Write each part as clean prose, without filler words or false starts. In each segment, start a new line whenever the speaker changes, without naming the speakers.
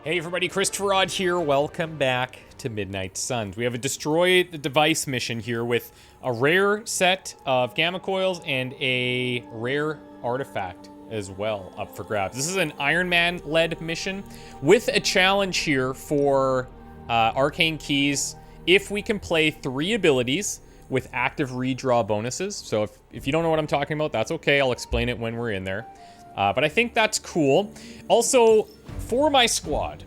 Hey everybody, ChristopherOdd here. Welcome back to Midnight Suns. We have a destroy the device mission here with a rare set of gamma coils and a rare artifact as well up for grabs. This is an Ironman led mission with a challenge here for arcane keys if we can play 3 abilities with active redraw bonuses. So if you don't know what I'm talking about, that's okay. I'll explain it when we're in there. But I think that's cool. Also, for my squad,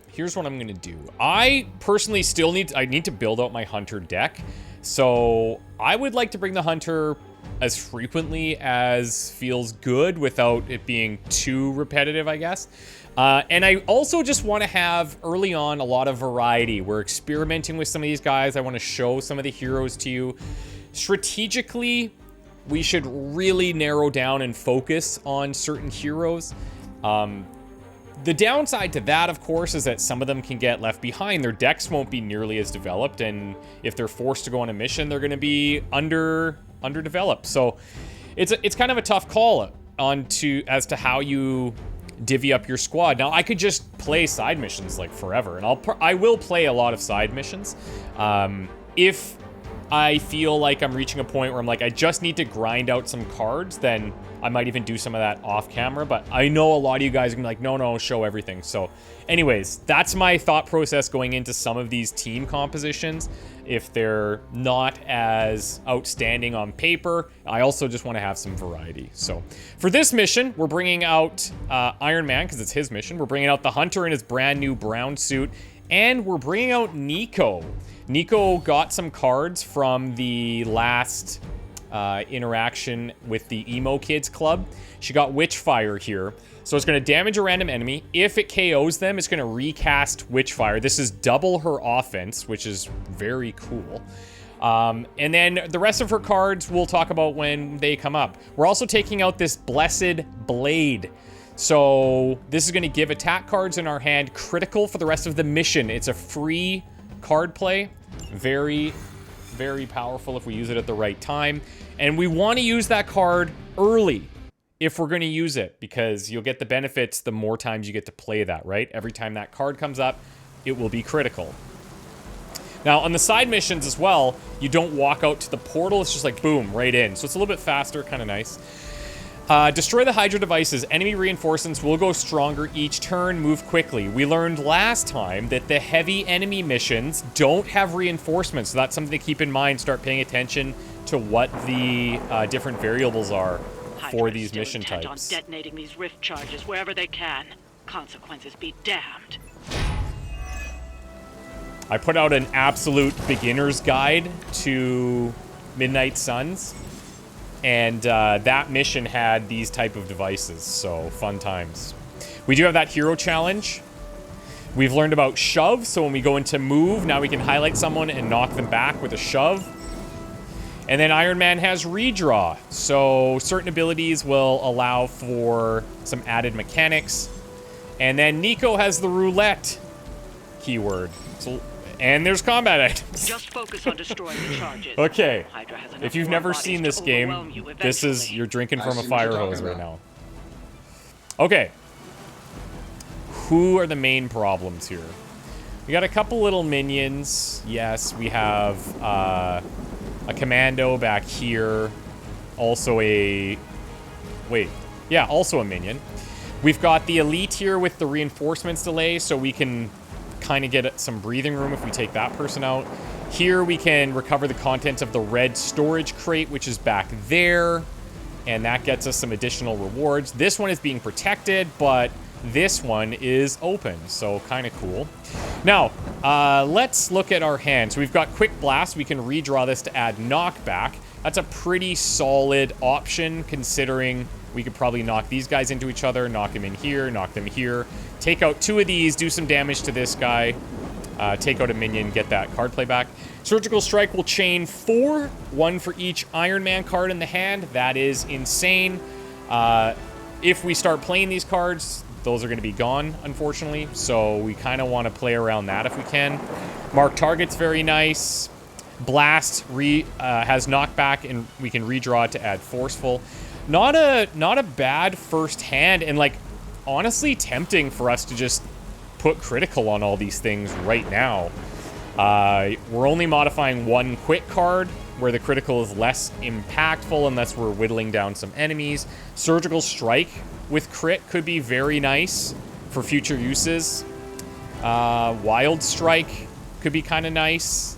here's what I'm gonna do. I personally still need to build out my hunter deck. So I would like to bring the hunter as frequently as feels good without it being too repetitive, I guess. And I also just want to have early on a lot of variety. We're experimenting with some of these guys. I want to show some of the heroes to you. Strategically, we should really narrow down and focus on certain heroes. The downside to that, of course, is that some of them can get left behind. Their decks won't be nearly as developed, and if they're forced to go on a mission, they're going to be underdeveloped. So it's kind of a tough call as to how you divvy up your squad. Now, I could just play side missions like forever, and I will play a lot of side missions. If I feel like I'm reaching a point where I'm like, I just need to grind out some cards, then I might even do some of that off camera. But I know a lot of you guys are gonna be like, no, show everything. So anyways, that's my thought process going into some of these team compositions. If they're not as outstanding on paper, I also just want to have some variety. So for this mission, we're bringing out Iron Man, because it's his mission. We're bringing out the Hunter in his brand new brown suit, and we're bringing out Nico. Nico got some cards from the last interaction with the Emo Kids Club. She got Witchfire here. So it's going to damage a random enemy. If it KOs them, it's going to recast Witchfire. This is double her offense, which is very cool. And then the rest of her cards we'll talk about when they come up. We're also taking out this Blessed Blade. So this is going to give attack cards in our hand critical for the rest of the mission. It's a free card play. Very, very powerful if we use it at the right time. And we want to use that card early if we're going to use it, because you'll get the benefits the more times you get to play that, right? Every time that card comes up, it will be critical. Now, on the side missions as well, you don't walk out to the portal. It's just like, boom, right in. So it's a little bit faster, kind of nice. Destroy the Hydra devices. Enemy reinforcements will go stronger each turn. Move quickly. We learned last time that the heavy enemy missions don't have reinforcements. So that's something to keep in mind. Start paying attention to what the different variables are for these mission types.
On detonating these rift charges wherever they can. Consequences be damned.
I put out an absolute beginner's guide to Midnight Suns. And that mission had these type of devices, so fun times. We do have that hero challenge. We've learned about shove, so when we go into move, now we can highlight someone and knock them back with a shove. And then Iron Man has redraw, so certain abilities will allow for some added mechanics. And then Nico has the roulette keyword. And there's combat items.
Just focus on destroying the charges.
Okay. If you've never seen this game, this is, you're drinking from a fire hose right now. Okay. Who are the main problems here? We got a couple little minions. Yes, we have a commando back here. Also a... Wait. Yeah, also a minion. We've got the elite here with the reinforcements delay, so we can kind of get some breathing room if we take that person out. Here we can recover the contents of the red storage crate, which is back there, and that gets us some additional rewards. This one is being protected, but this one is open, so kind of cool. Now, let's look at our hand. So we've got Quick Blast. We can redraw this to add knockback. That's a pretty solid option, considering we could probably knock these guys into each other, knock them in here, knock them here, take out 2 of these, do some damage to this guy, take out a minion, get that card play back. Surgical Strike will chain 4, 1 for each Iron Man card in the hand. That is insane. If we start playing these cards, those are going to be gone, unfortunately. So we kind of want to play around that if we can. Mark Target's very nice. Blast has knockback, and we can redraw it to add Forceful. Not a bad first hand, and like honestly tempting for us to just put critical on all these things right now. We're only modifying one quick card, where the critical is less impactful unless we're whittling down some enemies. Surgical Strike with crit could be very nice for future uses. Wild Strike could be kind of nice.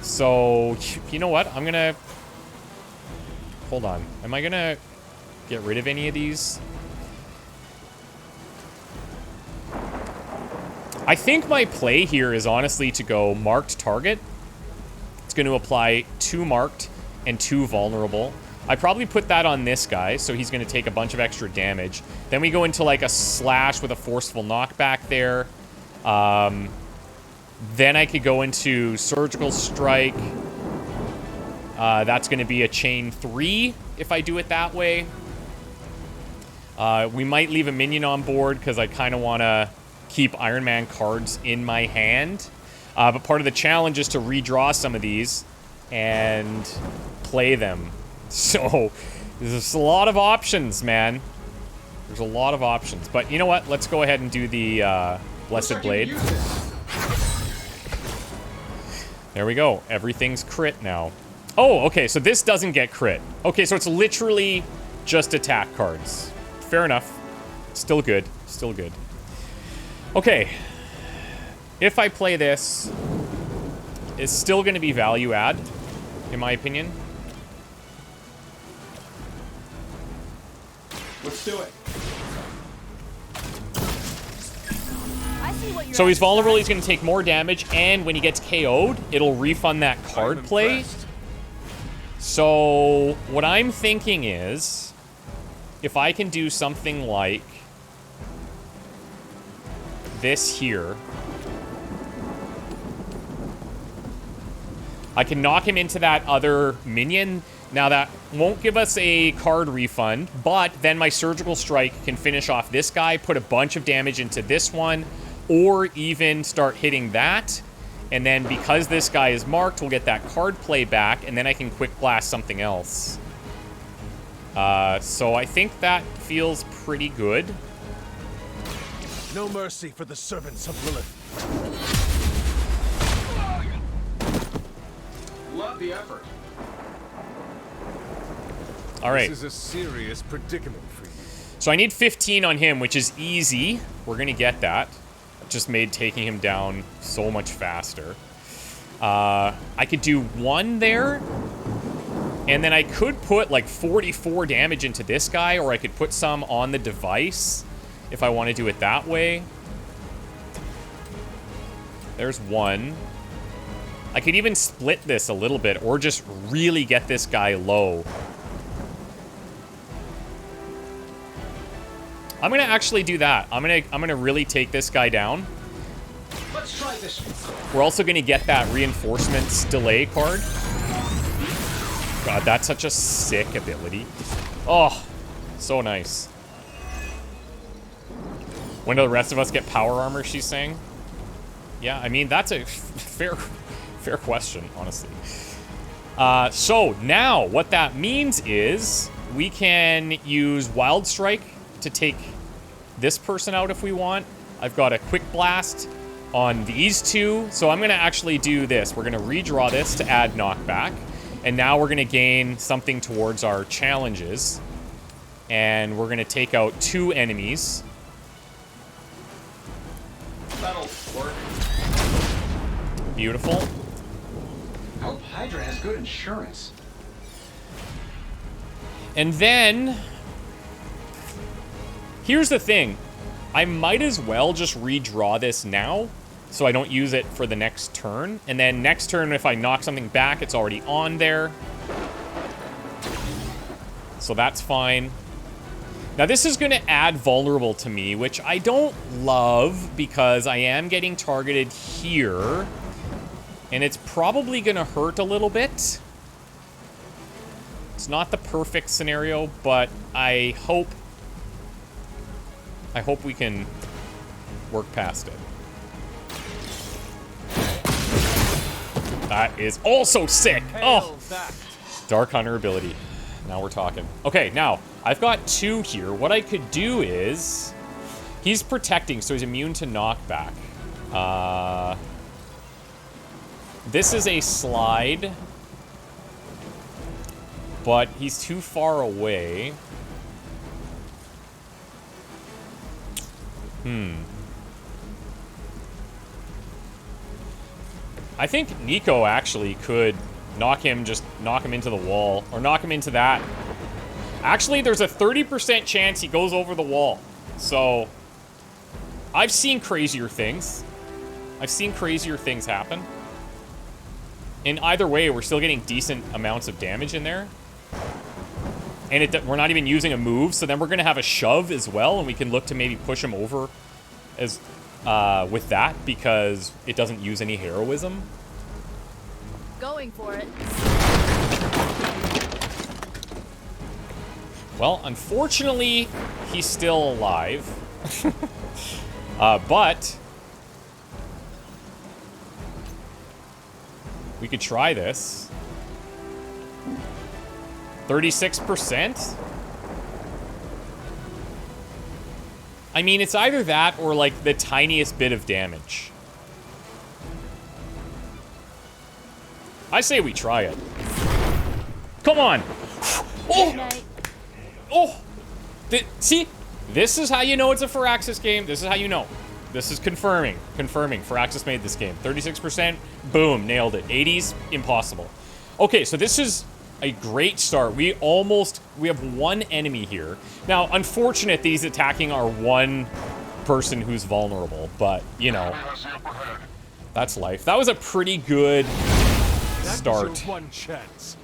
So, you know what? I'm gonna... Hold on. Am I gonna get rid of any of these? I think my play here is honestly to go marked target. It's going to apply 2 marked and 2 vulnerable. I probably put that on this guy, so he's going to take a bunch of extra damage. Then we go into like a slash with a forceful knockback there. Then I could go into surgical strike. That's going to be a chain 3 if I do it that way. We might leave a minion on board because I kind of want to keep Ironman cards in my hand. But part of the challenge is to redraw some of these and play them. So there's a lot of options, man. There's a lot of options. But you know what? Let's go ahead and do the Blessed Blade. There we go. Everything's crit now. Oh, okay. So this doesn't get crit. Okay, so it's literally just attack cards. Fair enough. Still good. Still good. Okay. If I play this, it's still going to be value add, in my opinion.
Let's do it.
So he's vulnerable, he's going to take more damage, and when he gets KO'd, it'll refund that card play. So what I'm thinking is, if I can do something like this here, I can knock him into that other minion. Now that won't give us a card refund, but then my surgical strike can finish off this guy, put a bunch of damage into this one, or even start hitting that. And then because this guy is marked, we'll get that card play back, and then I can quick blast something else. So I think that feels pretty good.
No mercy for the servants of Lilith.
Love the effort.
All right.
This is a serious predicament for you.
So I need 15 on him, which is easy. We're going to get that. It just made taking him down so much faster. I could do 1 there. And then I could put like 44 damage into this guy, or I could put some on the device if I want to do it that way. There's 1. I could even split this a little bit, or just really get this guy low. I'm gonna actually do that. I'm gonna really take this guy down.
Let's try this.
We're also gonna get that reinforcements delay card. God, that's such a sick ability. Oh, so nice. When do the rest of us get power armor, she's saying? Yeah, I mean, that's a fair question, honestly. So now what that means is we can use Wild Strike to take this person out if we want. I've got a Quick Blast on these 2. So I'm going to actually do this. We're going to redraw this to add knockback. And now we're going to gain something towards our challenges. And we're going to take out 2 enemies.
That'll work.
Beautiful.
I hope Hydra has good insurance.
And then, here's the thing. I might as well just redraw this now, so I don't use it for the next turn. And then next turn, if I knock something back, it's already on there. So that's fine. Now this is going to add vulnerable to me, which I don't love because I am getting targeted here. And it's probably going to hurt a little bit. It's not the perfect scenario, but I hope we can work past it. That is also sick. Oh, Dark Hunter ability. Now we're talking. Okay, now I've got 2 here. What I could do is He's protecting, so he's immune to knockback. This is a slide, but he's too far away. I think Nico actually could knock him into the wall, or knock him into that. Actually, there's a 30% chance he goes over the wall. So, I've seen crazier things. I've seen crazier things happen. And either way, we're still getting decent amounts of damage in there. And we're not even using a move, so then we're going to have a shove as well, and we can look to maybe push him over as with that, because it doesn't use any heroism.
Going for it.
Well, unfortunately, he's still alive. But we could try this. 36%? I mean, it's either that or, like, the tiniest bit of damage. I say we try it. Come on! Oh! Oh! See? This is how you know it's a Firaxis game. This is how you know. This is confirming. Confirming. Firaxis made this game. 36%. Boom. Nailed it. 80s. Impossible. Okay, so this is a great start. We have one enemy here. Now, unfortunate that he's attacking our one person who's vulnerable, but, you know, that's life. That was a pretty good start.
That's your one chance.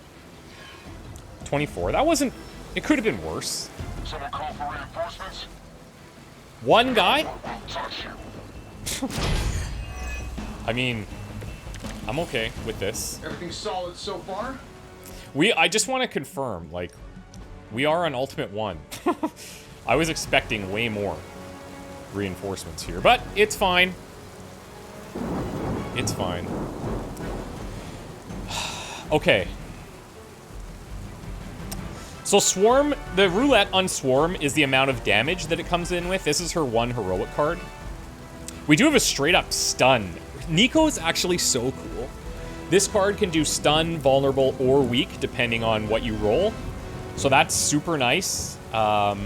24. That wasn't... It could have been worse.
Someone call for reinforcements?
One guy?
Touch you.
I mean, I'm okay with this.
Everything solid so far?
I just want to confirm, like, we are on Ultimate 1. I was expecting way more reinforcements here, but it's fine. It's fine. Okay. So Swarm, the roulette on Swarm is the amount of damage that it comes in with. This is her one heroic card. We do have a straight up stun. Nico is actually so cool. This card can do stun, vulnerable, or weak, depending on what you roll. So that's super nice. I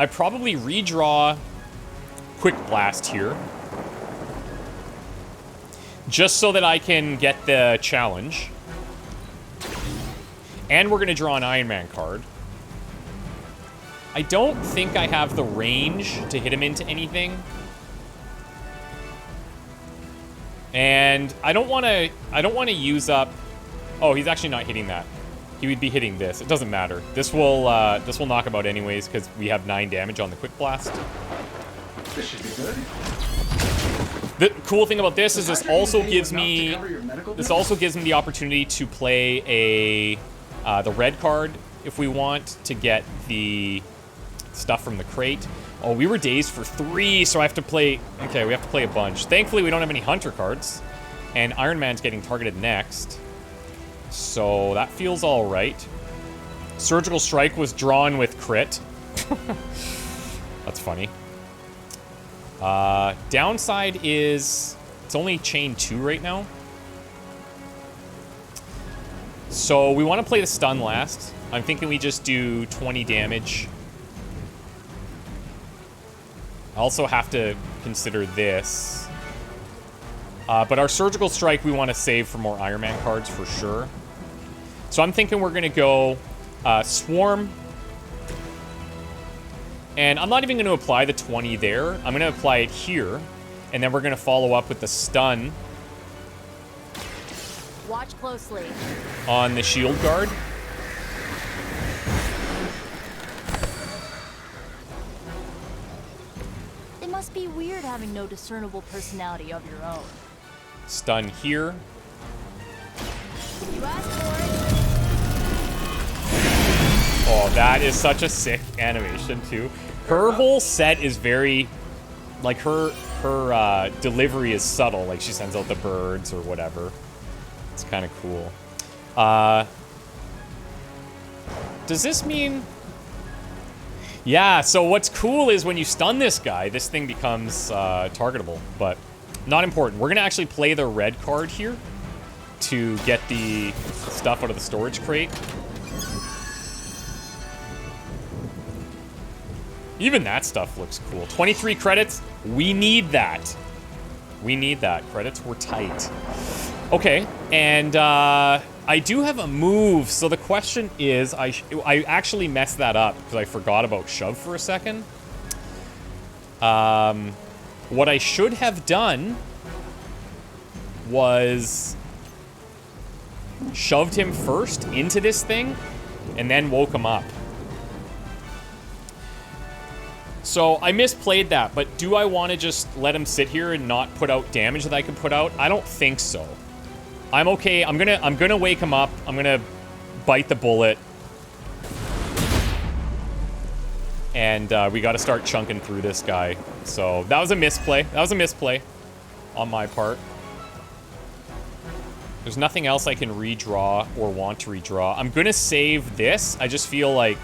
probably redraw Quick Blast here. Just so that I can get the challenge. And we're going to draw an Ironman card. I don't think I have the range to hit him into anything. And I don't want to use up... Oh, he's actually not hitting that. He would be hitting this. It doesn't matter. This will knock him out anyways because we have 9 damage on the Quick Blast.
This should be good.
The cool thing about this is this also gives me the opportunity to play the red card if we want to get the stuff from the crate. Oh, we were dazed for 3, so I have to play... Okay, we have to play a bunch. Thankfully, we don't have any Hunter cards. And Iron Man's getting targeted next. So that feels all right. Surgical Strike was drawn with crit. That's funny. Downside is... It's only chain 2 right now. So we want to play the stun last. I'm thinking we just do 20 damage. I also have to consider this. But our Surgical Strike we want to save for more Iron Man cards for sure. So I'm thinking we're going to go Swarm. And I'm not even going to apply the 20 there. I'm going to apply it here. And then we're going to follow up with the stun.
Watch closely.
On the shield guard.
It must be weird having no discernible personality of your own.
Stun here.
You asked for it.
Oh, that is such a sick animation too. Her whole set is very, like her delivery is subtle. Like she sends out the birds or whatever. It's kind of cool. Does this mean... Yeah, so what's cool is when you stun this guy, this thing becomes targetable, but not important. We're going to actually play the red card here to get the stuff out of the storage crate. Even that stuff looks cool. 23 credits. We need that. We need that. Credits were tight. Okay, and I do have a move, so the question is, I actually messed that up because I forgot about shove for a second. What I should have done was shoved him first into this thing and then woke him up. So I misplayed that, but do I want to just let him sit here and not put out damage that I can put out? I don't think so. I'm okay. I'm gonna wake him up. I'm gonna bite the bullet. And we gotta start chunking through this guy. So that was a misplay. That was a misplay on my part. There's nothing else I can redraw or want to redraw. I'm gonna save this. I just feel like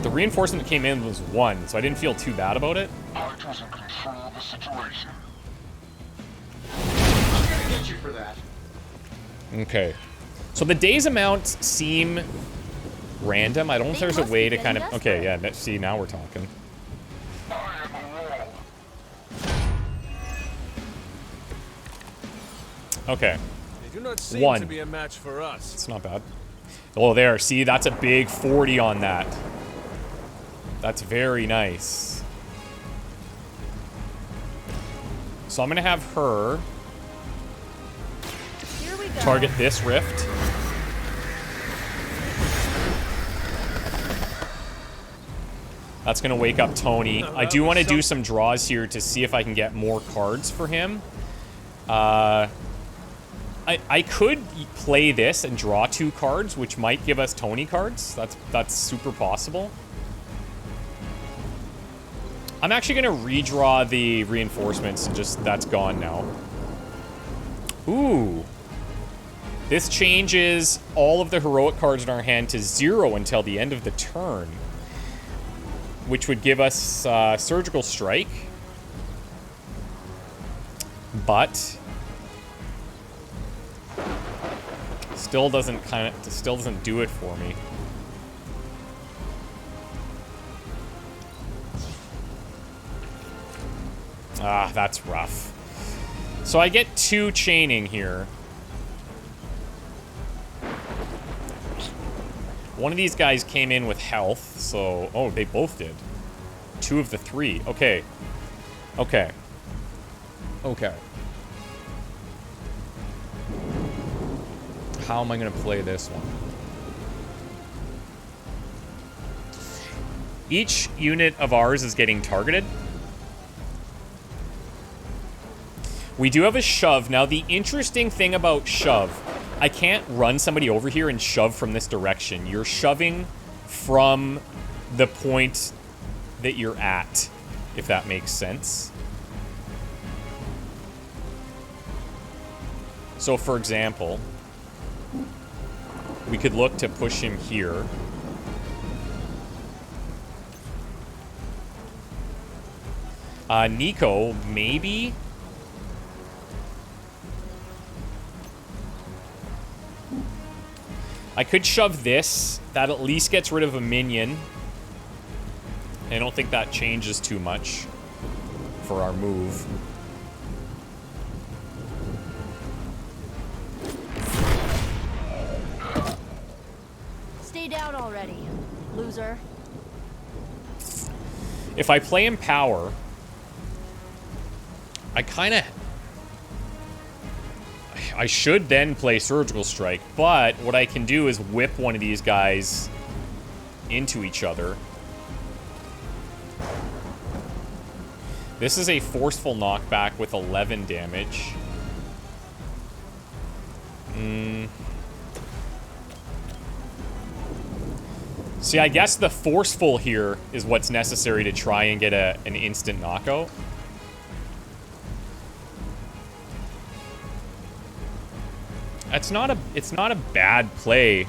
the reinforcement that came in was 1, so I didn't feel too bad about it.
Hydra's in control of the situation.
I'm gonna get you for that.
Okay. So the days amounts seem random. I don't know if there's a way to kind of... Okay, yeah, see, now we're talking.
I am a wall.
Okay.
They do not seem
1.
to be a match for us.
It's not bad. Oh, there. See, that's a big 40 on that. That's very nice. So I'm going to have her
Here we go.
target this rift. That's going to wake up Tony. I do want to do some draws here to see if I can get more cards for him. I could play this and draw 2 cards, which might give us Tony cards. That's super possible. I'm actually going to redraw the reinforcements and just... That's gone now. Ooh. This changes all of the heroic cards in our hand to 0 until the end of the turn, which would give us Surgical Strike. But still doesn't do it for me. Ah, that's rough. So I get 2 chaining here. One of these guys came in with health, so... Oh, they both did. 2 of the 3. Okay. Okay. Okay. How am I going to play this one? Each unit of ours is getting targeted. We do have a shove. Now, the interesting thing about shove, I can't run somebody over here and shove from this direction. You're shoving from the point that you're at, if that makes sense. So, for example, we could look to push him here. Nico, maybe... I could shove this. That at least gets rid of a minion. I don't think that changes too much for our move.
Stay down already, loser.
If I play in power, I should then play Surgical Strike, but what I can do is whip one of these guys into each other. This is a forceful knockback with 11 damage. See, I guess the forceful here is what's necessary to try and get an instant knockout. It's not a bad play.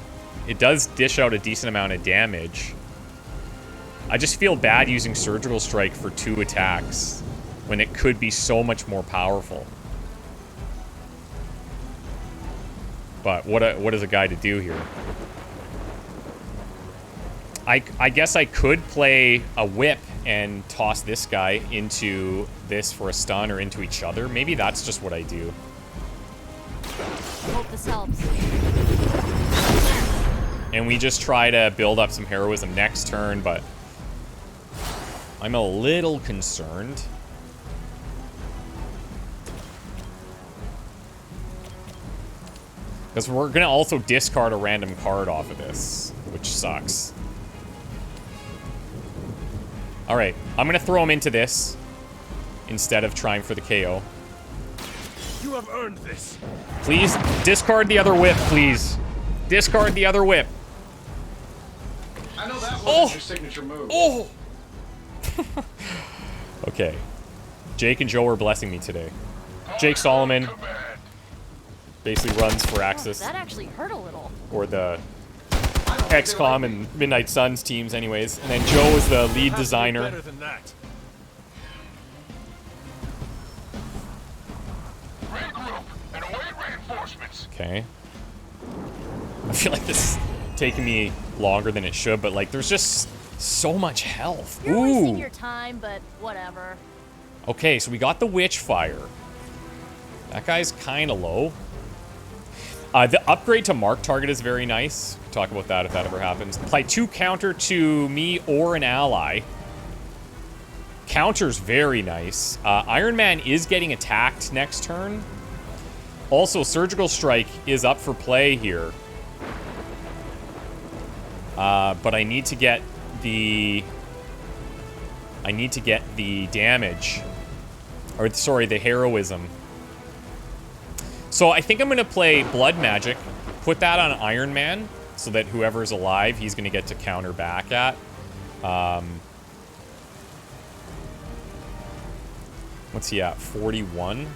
It does dish out a decent amount of damage. I just feel bad using Surgical Strike for 2 attacks when it could be so much more powerful. But what is a guy to do here? I guess I could play a whip and toss this guy into this for a stun or into each other. Maybe that's just what I do.
Hope this helps.
And we just try to build up some heroism next turn, but I'm a little concerned. Because we're going to also discard a random card off of this, which sucks. Alright, I'm going to throw him into this instead of trying for the KO.
You have earned this.
Please, discard the other whip, please. Discard the other whip.
I know that wasn't your signature move.
Oh! Okay. Jake and Joe are blessing me today. Jake Solomon basically runs Firaxis.
That actually hurt a little.
Or the XCOM and Midnight Suns teams anyways. And then Joe is the lead designer.
Better than that.
Regroup and await reinforcements.
Okay. I feel like this is taking me longer than it should, but like there's just so much health.
You're wasting
Ooh.
your time, but whatever.
Okay, so we got the Witch Fire. That guy's kind of low. The upgrade to Mark Target is very nice. Talk about that if that ever happens. Apply 2 counter to me or an ally. Counter's very nice. Ironman is getting attacked next turn. Also, Surgical Strike is up for play here. But I need to get the... damage. Or, sorry, the heroism. So I think I'm going to play Blood Magic, put that on Iron Man, so that whoever's alive, he's going to get to counter back at. What's he at? 41?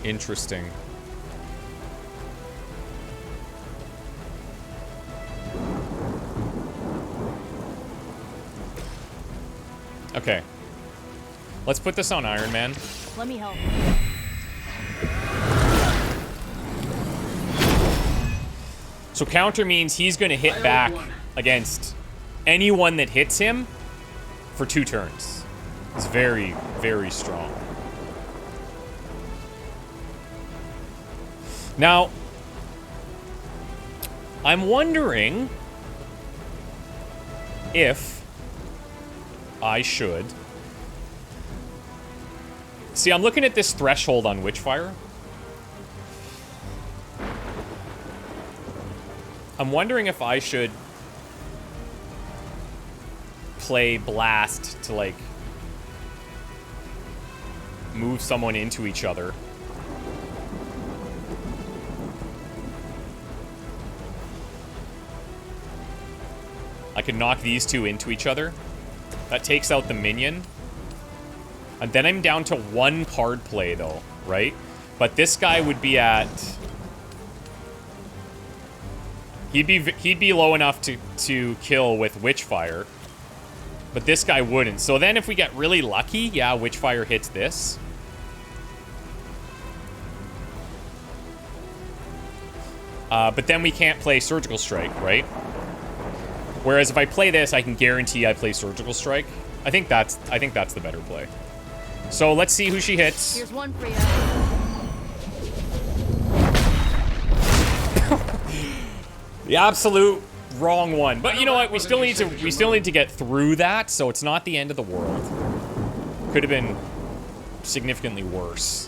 Interesting. Okay. Let's put this on Iron Man.
Let me help.
So counter means he's going to hit back against anyone that hits him for 2 turns. It's very, very strong. Now, I'm wondering if I should... See, I'm looking at this threshold on Witchfire. I'm wondering if I should play Blast to, like, move someone into each other. I could knock these 2 into each other. That takes out the minion. And then I'm down to 1 card play, though, right? But this guy would be at... He'd be low enough to kill with Witchfire. But this guy wouldn't. So then if we get really lucky, yeah, Witchfire hits this. But then we can't play Surgical Strike, right? Whereas if I play this, I can guarantee I play Surgical Strike. I think that's the better play. So let's see who she hits.
Here's one for you.
The absolute wrong one. But you know what? We still need to get through that, so it's not the end of the world. Could have been significantly worse.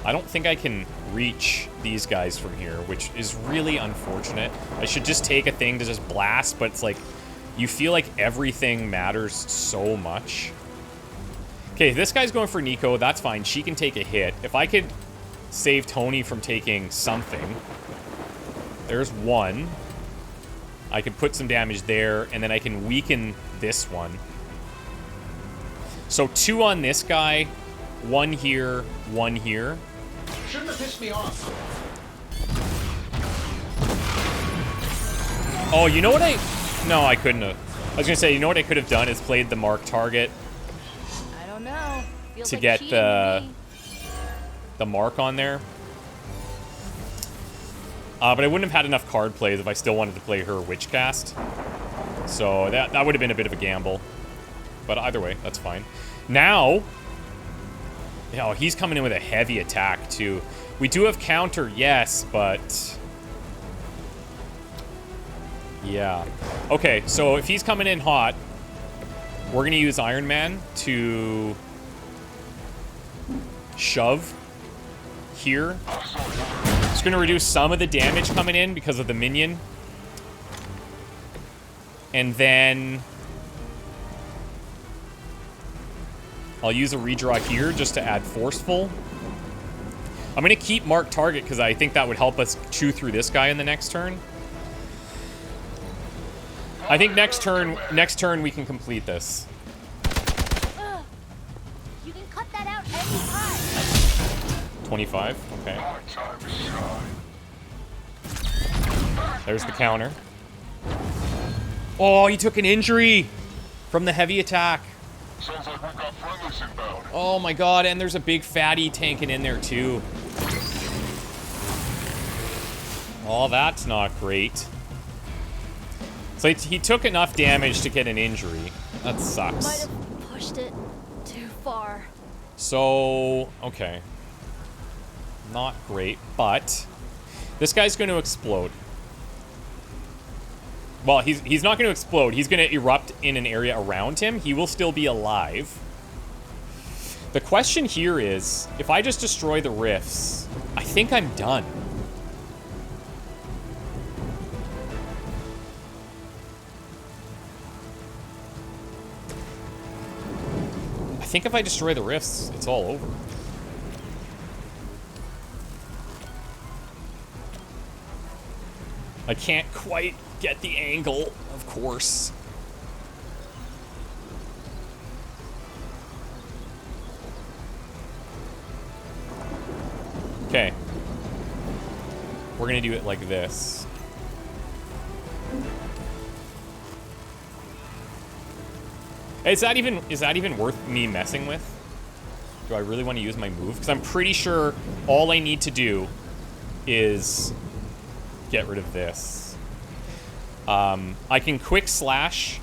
I don't think I can reach these guys from here, which is really unfortunate. I should just take a thing to just blast, but it's like, you feel like everything matters so much. Okay, this guy's going for Nico. That's fine. She can take a hit. If I could save Tony from taking something. There's 1. I can put some damage there, and then I can weaken this one. So 2 on this guy, 1 here, 1 here.
Shouldn't have pissed me off.
Oh, you know what No, I couldn't have. I was gonna say, you know what I could have done is played the mark target
I don't know. Feels
to
like
get
cheating to me.
the mark on there. But I wouldn't have had enough card plays if I still wanted to play her Witchcast. So that would have been a bit of a gamble. But either way, that's fine. Now, he's coming in with a heavy attack too. We do have counter, yes, but yeah. Okay, so if he's coming in hot, we're gonna use Ironman to shove here. It's gonna reduce some of the damage coming in because of the minion. And then I'll use a redraw here just to add forceful. I'm gonna keep mark target because I think that would help us chew through this guy in the next turn. I think next turn we can complete this.
Ugh. You can cut that out anytime.
25, okay.
My time to shine.
There's the counter. Oh, he took an injury from the heavy attack.
Sounds like we've got friendlies inbound.
Oh my god, and there's a big fatty tanking in there too. Oh, that's not great. So he took enough damage to get an injury. That
Might
sucks.
have pushed it too far.
So, okay. Not great, but this guy's going to explode. Well, he's not going to explode. He's going to erupt in an area around him. He will still be alive. The question here is, if I just destroy the rifts, I think I'm done. I think if I destroy the rifts, it's all over. I can't quite get the angle, of course. Okay. We're gonna do it like this. Is that even worth me messing with? Do I really want to use my move? Because I'm pretty sure all I need to do is get rid of this. I can quick slash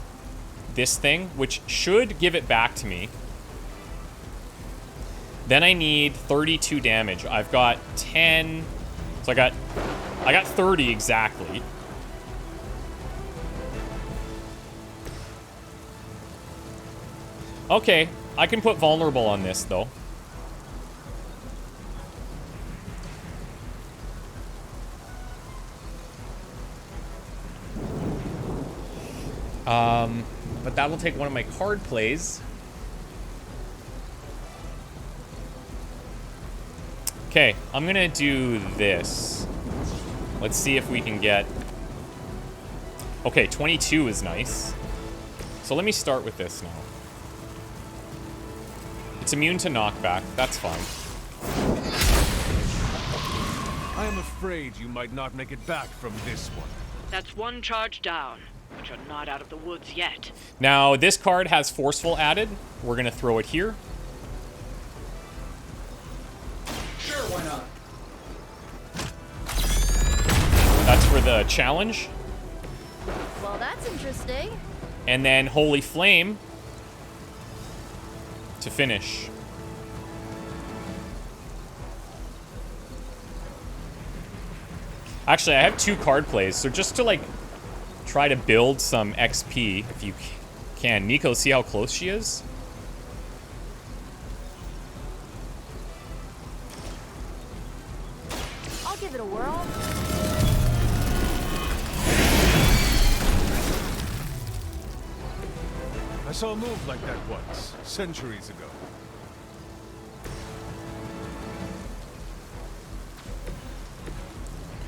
this thing, which should give it back to me. Then I need 32 damage. I've got 10, so I got 30 exactly. Okay, I can put vulnerable on this, though. But that will take one of my card plays. Okay, I'm gonna do this. Let's see if we can get... Okay, 22 is nice. So let me start with this now. It's immune to knockback. That's fine.
I am afraid you might not make it back from this one.
That's one charge down, but you're not out of the woods yet.
Now, this card has Forceful added. We're going to throw it here.
Sure, why not?
That's for the challenge.
Well, that's interesting.
And then Holy Flame to finish. Actually, I have 2 card plays, so just to, like, try to build some XP, if you can. Nico, see how close she is?
I'll give it a whirl.
I saw a move like that once, centuries ago.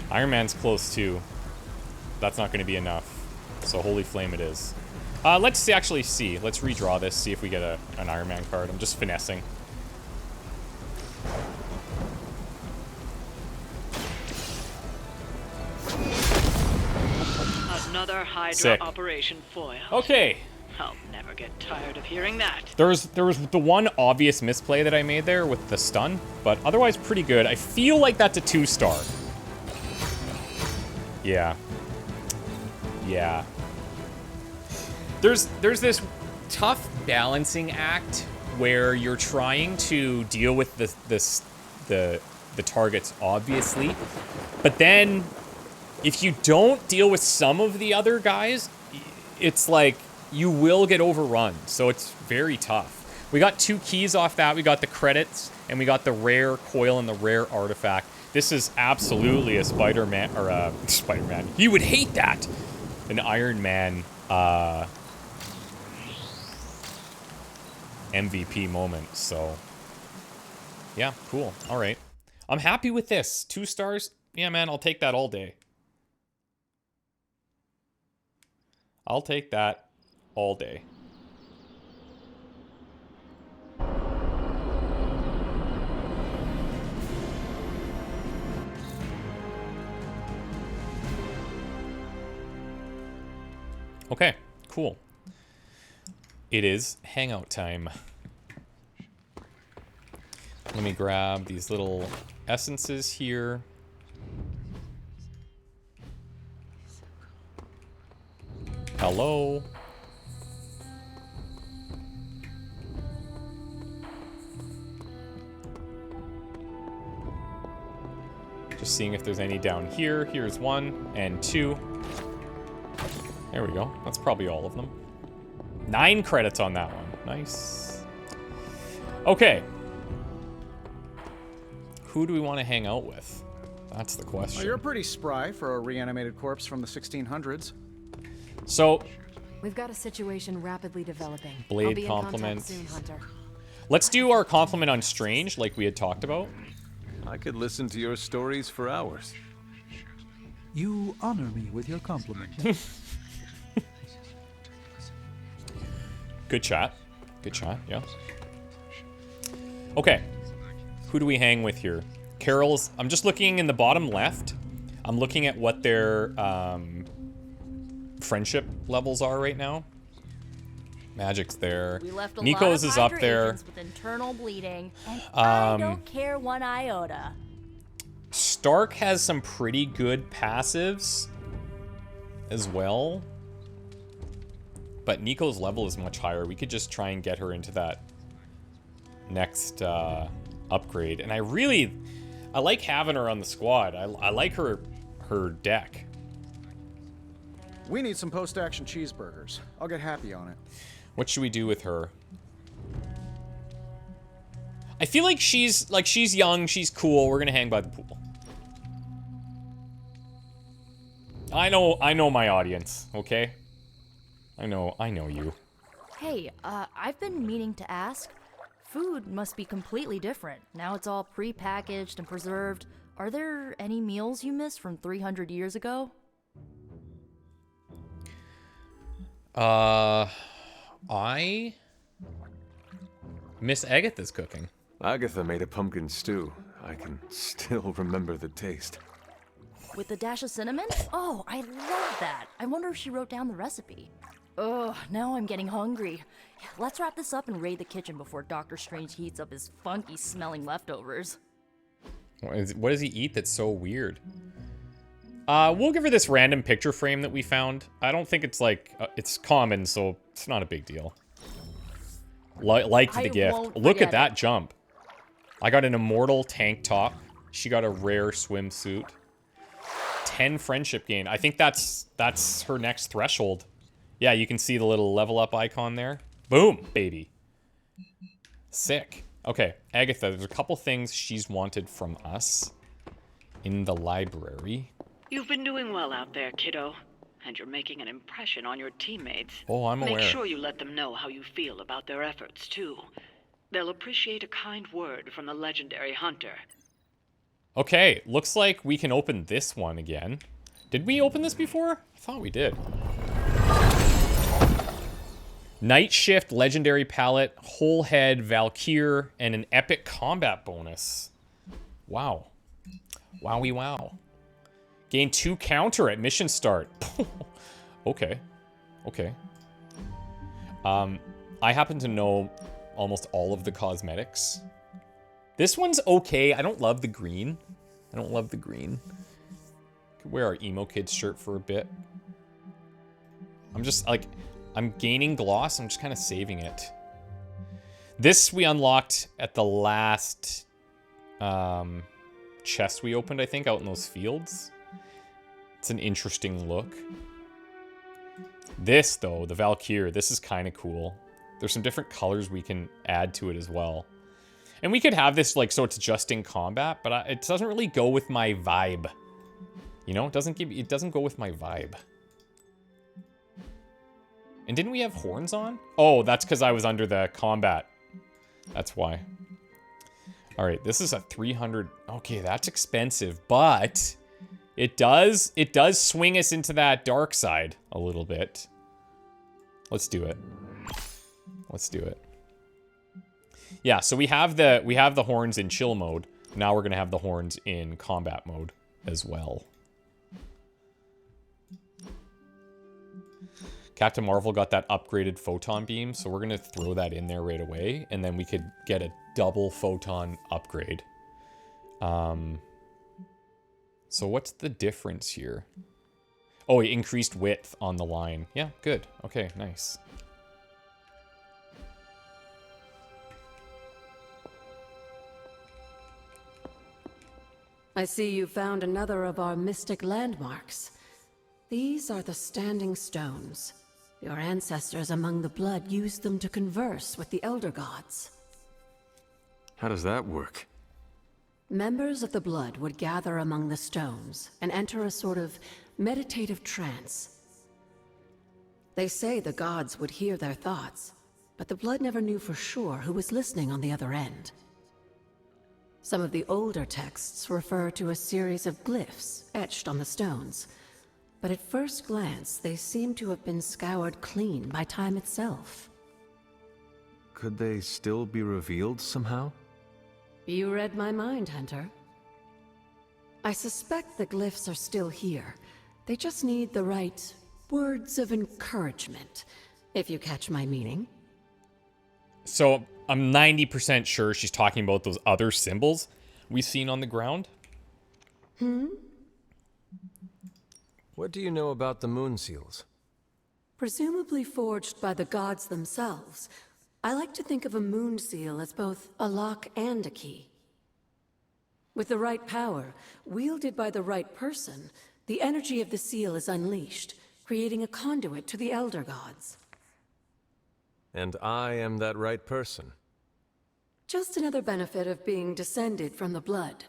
Iron Man's close too. That's not going to be enough. So Holy Flame it is. Let's actually see. Let's redraw this, see if we get an Ironman card. I'm just finessing.
Another Hydra
Sick.
operation foil.
Okay.
I'll never get tired of hearing that.
There was the one obvious misplay that I made there with the stun, but otherwise pretty good. I feel like that's a 2-star. Yeah. Yeah. There's this tough balancing act where you're trying to deal with the targets obviously, but then if you don't deal with some of the other guys, it's like you will get overrun. So it's very tough. We got 2 keys off that. We got the credits and we got the rare coil and the rare artifact. This is absolutely a Spider-Man, or a Spider-Man. You would hate that. An Iron Man MVP moment. So yeah, cool. All right. I'm happy with this. 2 stars. Yeah, man, I'll take that all day. I'll take that all day. Okay, cool. It is hangout time. Let me grab these little essences here. Hello. Just seeing if there's any down here. Here's 1 and 2. There we go. That's probably all of them. 9 credits on that one. Nice. Okay. Who do we want to hang out with? That's the question.
Oh, you're pretty spry for a reanimated corpse from the 1600s.
So,
we've got a situation rapidly developing.
Blade
I'll be
compliment.
in contact soon, Hunter.
Let's do our compliment on Strange, like we had talked about.
I could listen to your stories for hours.
You honor me with your compliment.
Good shot. Good shot, yeah. Okay. Who do we hang with here? Carol's... I'm just looking in the bottom left. I'm looking at what their friendship levels are right now. Magic's there.
We left a
Nico's
lot of
is up
Hydra
there.
agents with internal bleeding, and I don't care one iota.
Stark has some pretty good passives as well. But Nico's level is much higher. We could just try and get her into that next upgrade. And I like having her on the squad. I like her deck.
We need some post-action cheeseburgers. I'll get happy on it.
What should we do with her? I feel like she's young, she's cool. We're gonna hang by the pool. I know my audience, okay? I know you.
Hey, I've been meaning to ask. Food must be completely different. Now it's all pre-packaged and preserved. Are there any meals you missed from 300 years ago?
I miss Agatha's cooking.
Agatha made a pumpkin stew. I can still remember the taste.
With a dash of cinnamon? Oh, I love that. I wonder if she wrote down the recipe. Ugh, now I'm getting hungry. Let's wrap this up and raid the kitchen before Doctor Strange heats up his funky-smelling leftovers.
What does he eat that's so weird? We'll give her this random picture frame that we found. I don't think it's like... it's common, so it's not a big deal. Like the gift. Look at that jump. I got an immortal tank top. She got a rare swimsuit. 10 friendship gain. I think that's her next threshold. Yeah, you can see the little level up icon there. Boom, baby. Sick. Okay, Agatha, there's a couple things she's wanted from us in the library.
You've been doing well out there, kiddo. And you're making an impression on your teammates.
Oh, I'm aware.
Make sure you let them know how you feel about their efforts, too. They'll appreciate a kind word from the legendary hunter.
Okay, looks like we can open this one again. Did we open this before? I thought we did. Night Shift, Legendary Palette, Whole Head, Valkyr, and an Epic Combat bonus. Wow. Wowie wow. Gain 2 counter at mission start. Okay. Okay. I happen to know almost all of the cosmetics. This one's okay. I don't love the green. I don't love the green. Could wear our Emo Kids shirt for a bit. I'm just, like, I'm gaining gloss. I'm just kind of saving it. This we unlocked at the last chest we opened, I think, out in those fields. It's an interesting look. This, though, the Valkyr, this is kind of cool. There's some different colors we can add to it as well. And we could have this, like, so it's just in combat, but it doesn't really go with my vibe. You know, it doesn't go with my vibe. And didn't we have horns on? Oh, that's because I was under the combat. That's why. All right, this is a 300. Okay, that's expensive, but it does swing us into that dark side a little bit. Let's do it. Let's do it. Yeah, so we have the horns in chill mode. Now we're gonna have the horns in combat mode as well. Captain Marvel got that upgraded photon beam, so we're gonna throw that in there right away, and then we could get a double photon upgrade. So what's the difference here? Oh, it increased width on the line. Yeah, good. Okay, nice.
I see you found another of our mystic landmarks. These are the Standing Stones. Your ancestors among the blood used them to converse with the Elder Gods.
How does that work?
Members of the blood would gather among the stones and enter a sort of meditative trance. They say the gods would hear their thoughts, but the blood never knew for sure who was listening on the other end. Some of the older texts refer to a series of glyphs etched on the stones, but at first glance they seem to have been scoured clean by time itself.
Could they still be revealed somehow?
You read my mind, Hunter. I suspect the glyphs are still here. They just need the right words of encouragement, if you catch my meaning.
So I'm 90% sure she's talking about those other symbols we've seen on the ground.
What do you know about the moon seals?
Presumably forged by the gods themselves. I like to think of a moon seal as both a lock and a key. With the right power, wielded by the right person, the energy of the seal is unleashed, creating a conduit to the Elder Gods.
And I am that right person.
Just another benefit of being descended from the blood.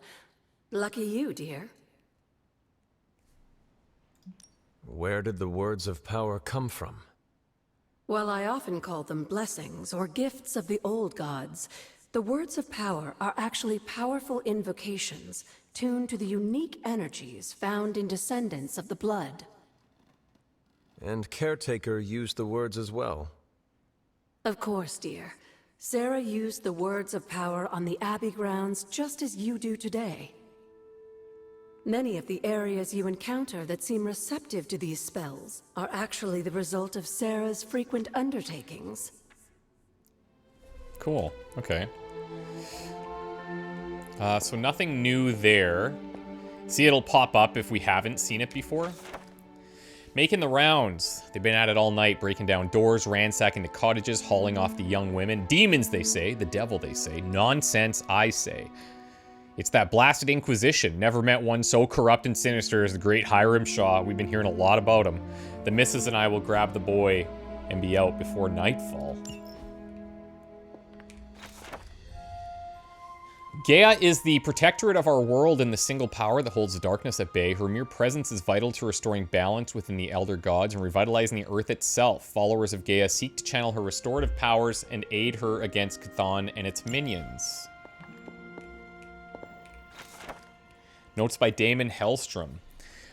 Lucky you, dear.
Where did the words of power come from?
While I often call them blessings or gifts of the old gods, the words of power are actually powerful invocations tuned to the unique energies found in descendants of the blood.
And Caretaker used the words as well.
Of course, dear. Sarah used the words of power on the Abbey grounds just as you do today. Many of the areas you encounter that seem receptive to these spells are actually the result of Sarah's frequent undertakings.
Cool. Okay. So nothing new there. See, it'll pop up if we haven't seen it before. Making the rounds. They've been at it all night, breaking down doors, ransacking the cottages, hauling off the young women. Demons, they say. The devil, they say. Nonsense, I say. It's that blasted Inquisition. Never met one so corrupt and sinister as the great Hiram Shaw. We've been hearing a lot about him. The missus and I will grab the boy and be out before nightfall. Gaia is the protectorate of our world and the single power that holds the darkness at bay. Her mere presence is vital to restoring balance within the Elder Gods and revitalizing the Earth itself. Followers of Gaia seek to channel her restorative powers and aid her against Chthon and its minions. Notes by Damon Hellstrom.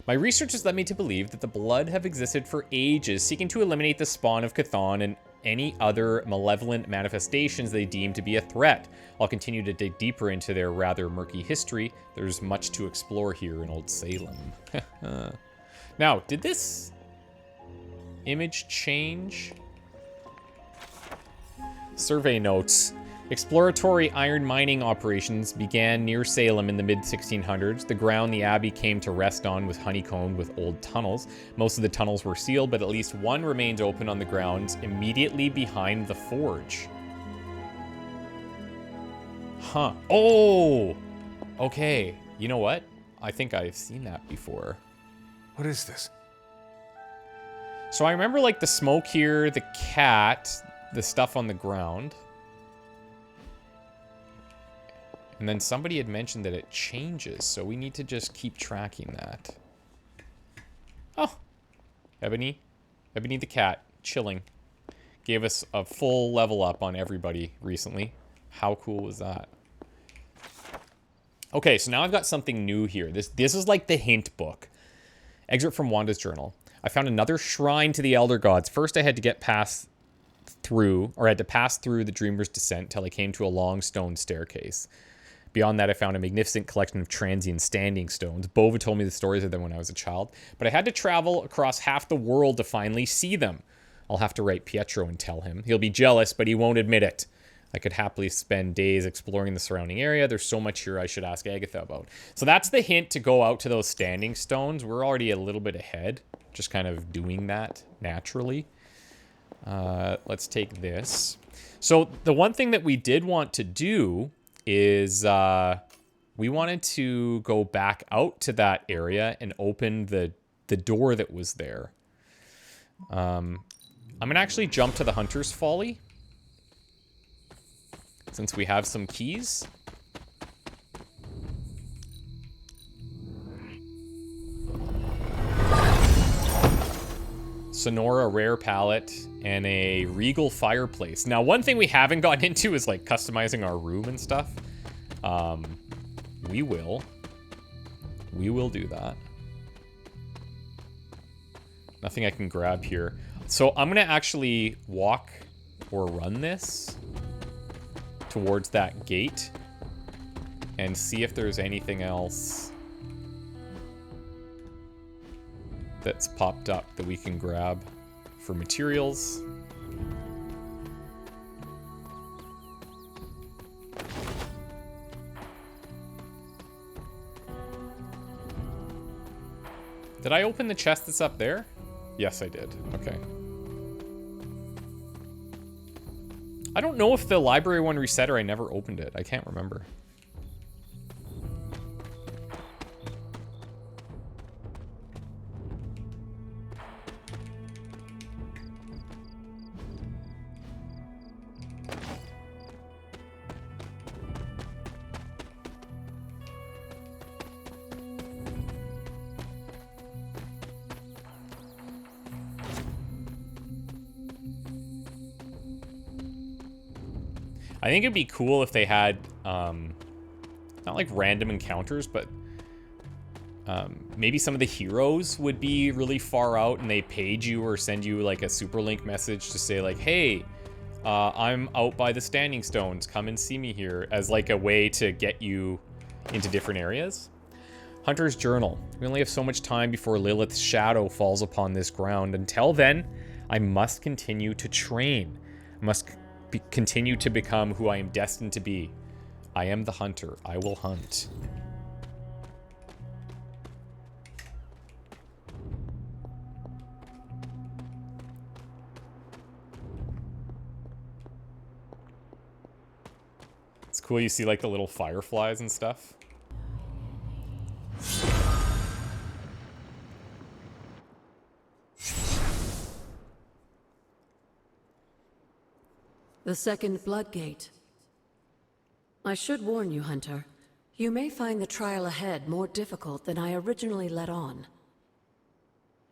My research has led me to believe that the Blood have existed for ages, seeking to eliminate the spawn of Chthon and any other malevolent manifestations they deem to be a threat. I'll continue to dig deeper into their rather murky history. There's much to explore here in Old Salem. Now, did this image change? Survey notes. Exploratory iron mining operations began near Salem in the mid-1600s. The ground the Abbey came to rest on was honeycombed with old tunnels. Most of the tunnels were sealed, but at least one remained open on the grounds immediately behind the forge. Huh. Oh! Okay. You know what? I think I've seen that before.
What is this?
So I remember, like, the smoke here, the cat, the stuff on the ground. And then somebody had mentioned that it changes, so we need to just keep tracking that. Oh, Ebony the cat, chilling. Gave us a full level up on everybody recently. How cool was that? Okay, so now I've got something new here. This is like the hint book. Excerpt from Wanda's journal. I found another shrine to the Elder Gods. First, I had to pass through the Dreamer's Descent till I came to a long stone staircase. Beyond that, I found a magnificent collection of transient standing stones. Bova told me the stories of them when I was a child, but I had to travel across half the world to finally see them. I'll have to write Pietro and tell him. He'll be jealous, but he won't admit it. I could happily spend days exploring the surrounding area. There's so much here I should ask Agatha about. So that's the hint to go out to those standing stones. We're already a little bit ahead, just kind of doing that naturally. Let's take this. So the one thing that we did want to do is we wanted to go back out to that area and open the door that was there. I'm going to actually jump to the Hunter's Folly, since we have some keys. Sonora rare palette and a regal fireplace. Now, one thing we haven't gotten into is like customizing our room and stuff. We will do that. Nothing I can grab here. So I'm gonna actually walk or run this towards that gate and see if there's anything else that's popped up that we can grab for materials. Did I open the chest that's up there? Yes, I did. Okay. I don't know if the library one reset or I never opened it. I can't remember. I think it'd be cool if they had, not like random encounters, but maybe some of the heroes would be really far out and they page you or send you like a super link message to say like, hey, I'm out by the standing stones, come and see me here, as like a way to get you into different areas. Hunter's Journal. We only have so much time before Lilith's shadow falls upon this ground. Until then, I must continue to train. I must continue to become who I am destined to be. I am the hunter. I will hunt. It's cool you see like the little fireflies and stuff.
The second blood gate. I should warn you, Hunter. You may find the trial ahead more difficult than I originally let on.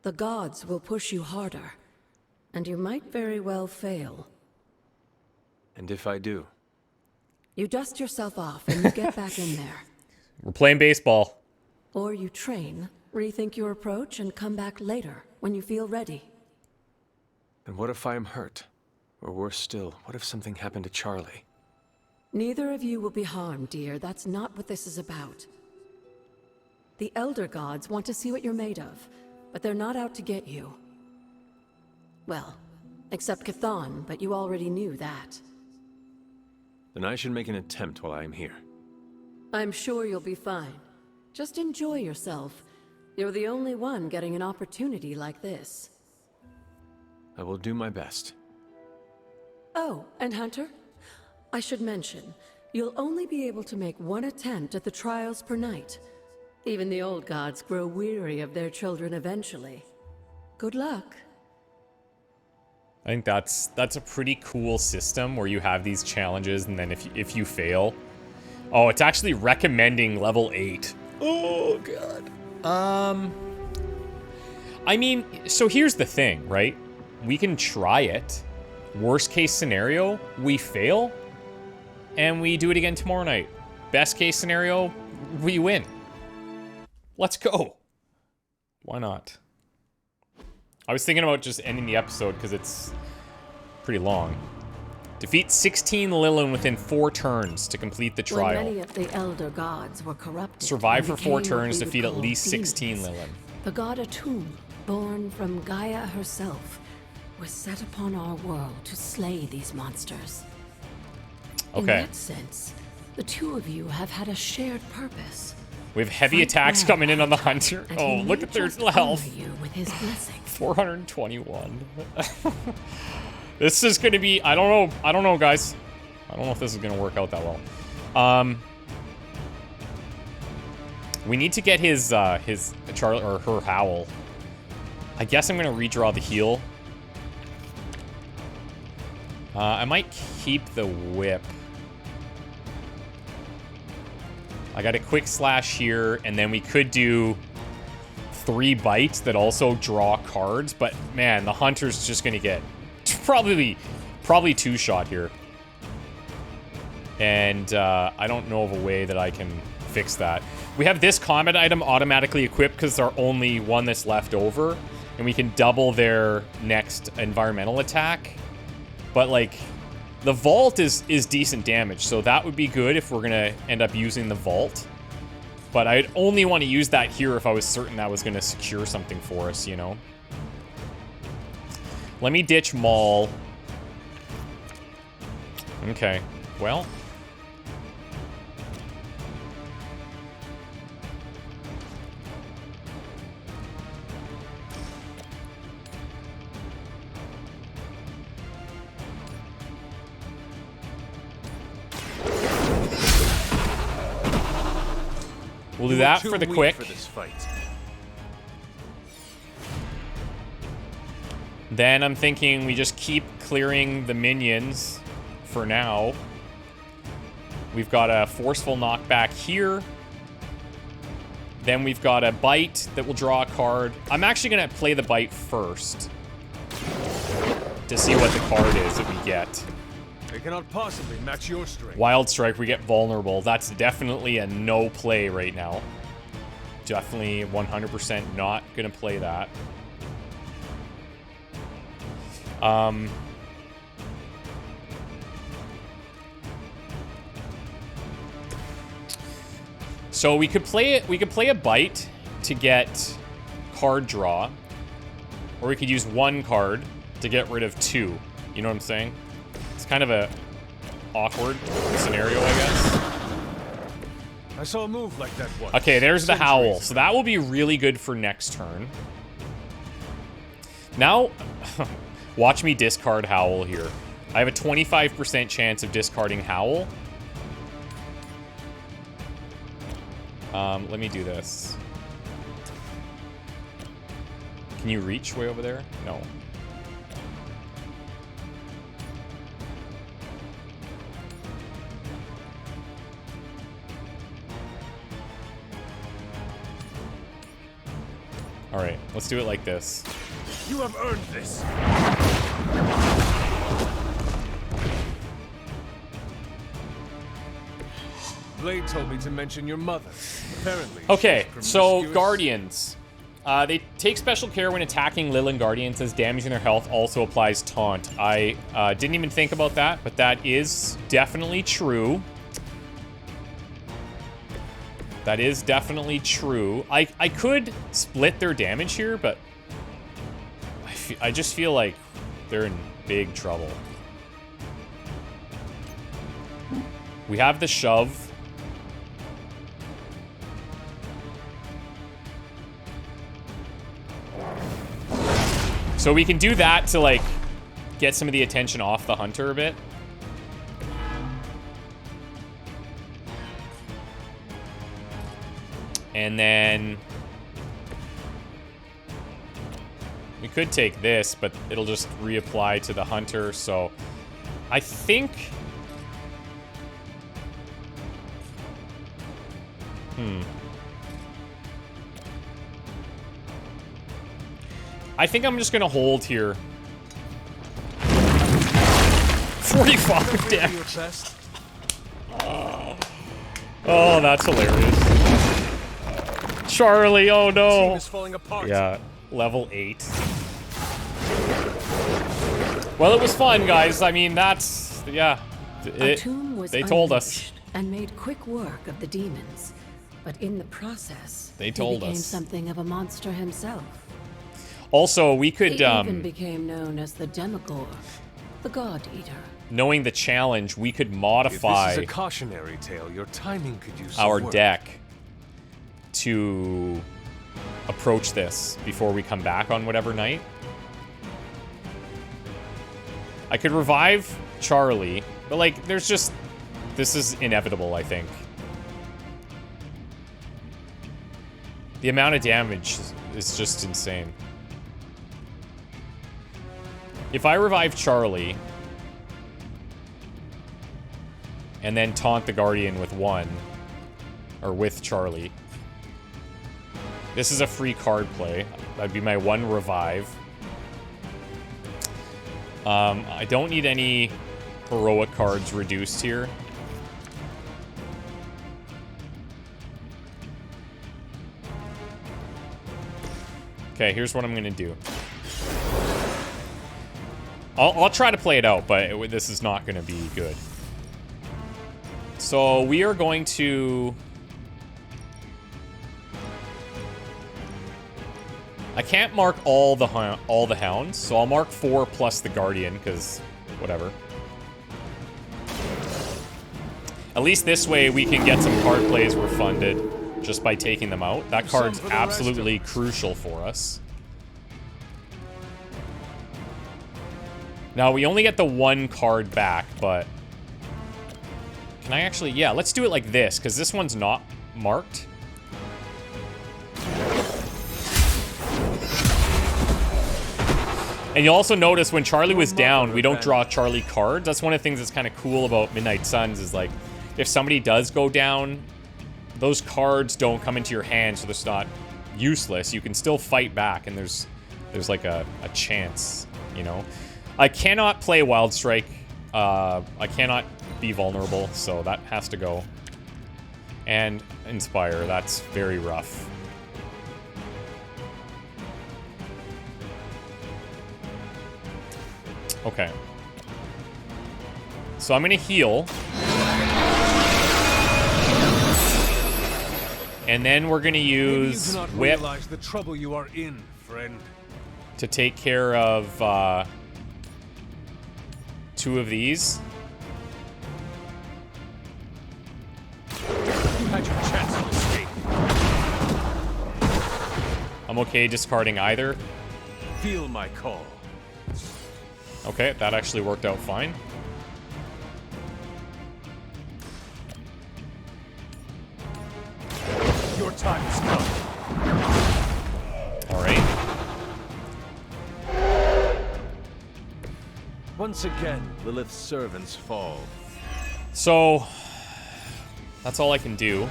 The gods will push you harder, and you might very well fail.
And if I do?
You dust yourself off and you get back in there.
We're playing baseball.
Or you train Rethink your approach and come back later, when you feel ready.
And what if I am hurt? Or worse still, what if something happened to Charlie?
Neither of you will be harmed, dear. That's not what this is about. The Elder Gods want to see what you're made of, but they're not out to get you. Well, except Cathan, but you already knew that.
Then I should make an attempt while I am here.
I'm sure you'll be fine. Just enjoy yourself. You're the only one getting an opportunity like this.
I will do my best.
Oh, and Hunter? I should mention, you'll only be able to make one attempt at the trials per night. Even the old gods grow weary of their children eventually. Good luck.
I think that's a pretty cool system where you have these challenges, and then if you fail... Oh, it's actually recommending level 8. Oh, God. I mean, so here's the thing, right? We can try it. Worst case scenario, we fail, and we do it again tomorrow night. Best case scenario, we win. Let's go. Why not? I was thinking about just ending the episode because it's pretty long. Defeat 16 Lilin within 4 turns to complete the trial.
When many of the Elder Gods were corrupted,
Survive for 4
became what
turns,
we
defeat
would
at
call
least 16
demons.
Lilin.
The god Atum, born from Gaia herself, was set upon our world to slay these monsters. In
Okay.
that sense, the two of you have had a shared purpose.
We have heavy
Fight
attacks
well,
coming in on the Hunter.
and
Oh,
he
look
may
at their
just honor
health.
you with his blessing.
421. This is gonna be, I don't know, guys. I don't know if this is gonna work out that well. We need to get his Charlie or her Howl. I guess I'm gonna redraw the heal. I might keep the whip. I got a quick slash here, and then we could do 3 bites that also draw cards, but man, the Hunter's just gonna get probably 2-shot here. And I don't know of a way that I can fix that. We have this combat item automatically equipped because there's our only one that's left over, and we can double their next environmental attack. But like, the vault is decent damage, so that would be good if we're gonna end up using the vault. But I'd only want to use that here if I was certain that was gonna secure something for us, you know? Let me ditch Maul. Okay, well. We'll do that for the quick.
For this fight.
Then I'm thinking we just keep clearing the minions for now. We've got a forceful knockback here. Then we've got a bite that will draw a card. I'm actually going to play the bite first to see what the card is that we get.
They cannot possibly match your strength.
Wild Strike, we get vulnerable. That's definitely a no play right now. Definitely 100% not going to play that. So we could play it. We could play a bite to get card draw, or we could use 1 card to get rid of 2. You know what I'm saying? It's kind of a awkward scenario, I guess.
I saw a move like that once.
Okay, there's the
Centuries
Howl.
ago.
So that will be really good for next turn. Now, watch me discard Howl here. I have a 25% chance of discarding Howl. Let me do this. Can you reach way over there? No. All right, let's do it like this.
You have earned this. Blade told me to mention your mother. Apparently.
Okay,
she's
so
promiscuous.
Guardians. They take special care when attacking Leyland Guardians, as damaging their health also applies taunt. I didn't even think about that, but that is definitely true. That is definitely true. I could split their damage here, but I just feel like they're in big trouble. We have the shove. So we can do that to, like, get some of the attention off the hunter a bit. And then we could take this, but it'll just reapply to the hunter. So I think... I think I'm just gonna hold here. 45 damage. Oh, that's hilarious. Charlie, oh no. Yeah, level 8. Well, it was fun, guys. I mean, that's, yeah.
A tomb was
they told us.
And made quick work of the demons. But in the process,
they told
he became
us
something of a monster himself.
Also, we could
He even became known as the Demogorg, the God Eater.
Knowing the challenge, we could modify
If this is a cautionary tale, your timing could use some
our
work.
deck to approach this before we come back on whatever night. I could revive Charlie, but like, there's just, this is inevitable, I think. The amount of damage is just insane. If I revive Charlie and then taunt the Guardian with 1, or with Charlie, this is a free card play. That'd be my 1 revive. I don't need any heroic cards reduced here. Okay, here's what I'm gonna do. I'll try to play it out, but this is not gonna be good. So we are going to... I can't mark all the hounds, so I'll mark 4 plus the Guardian, because whatever. At least this way we can get some card plays refunded just by taking them out. That card's absolutely crucial for us. Now, we only get the 1 card back, but... Can I actually... Yeah, let's do it like this, because this one's not marked. And you'll also notice when Charlie was down, we don't draw Charlie cards. That's one of the things that's kind of cool about Midnight Suns, is like, if somebody does go down, those cards don't come into your hand, so it's not useless. You can still fight back, and there's like a chance, you know? I cannot play Wild Strike. I cannot be vulnerable, so that has to go. And Inspire, that's very rough. Okay. So I'm gonna heal. And then we're gonna use Whip
the trouble you are in, friend.
to take care of 2 of these.
You had your chance to escape.
I'm okay discarding either.
Feel my call.
Okay, that actually worked out fine.
Your time has come.
All right.
Once again, Lilith's servants fall.
So, that's all I can do.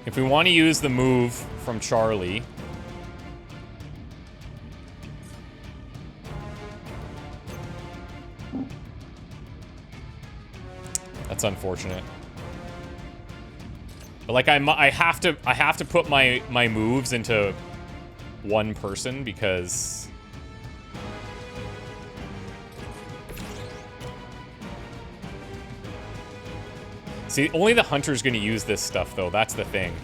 If we want to use the move from Charlie... That's unfortunate. But like I have to put my moves into one person because see, only the hunter's gonna use this stuff though. That's the thing.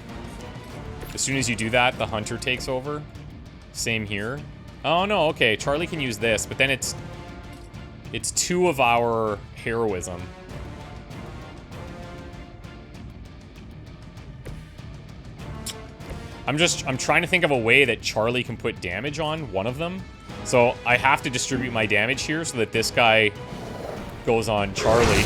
As soon as you do that, the hunter takes over. Same here. Oh no, okay, Charlie can use this, but then it's 2 of our heroism. I'm trying to think of a way that Charlie can put damage on one of them. So I have to distribute my damage here so that this guy goes on Charlie.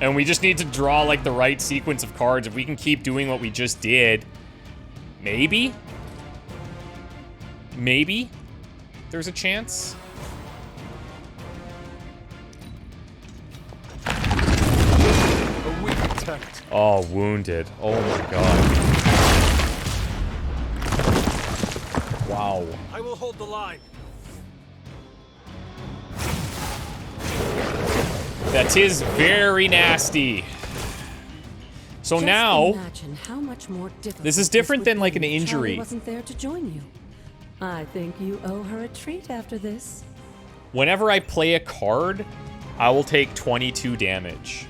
And we just need to draw like the right sequence of cards. If we can keep doing what we just did, maybe there's a chance. Oh, wounded. Oh my god. Wow.
I will hold the line.
That is very nasty. So
Just
now,
imagine how much more difficult
this is different
this
than
would
like
be
an
if Charlie
injury.
wasn't there to join you. I think you owe her a treat after this.
Whenever I play a card, I will take 22 damage.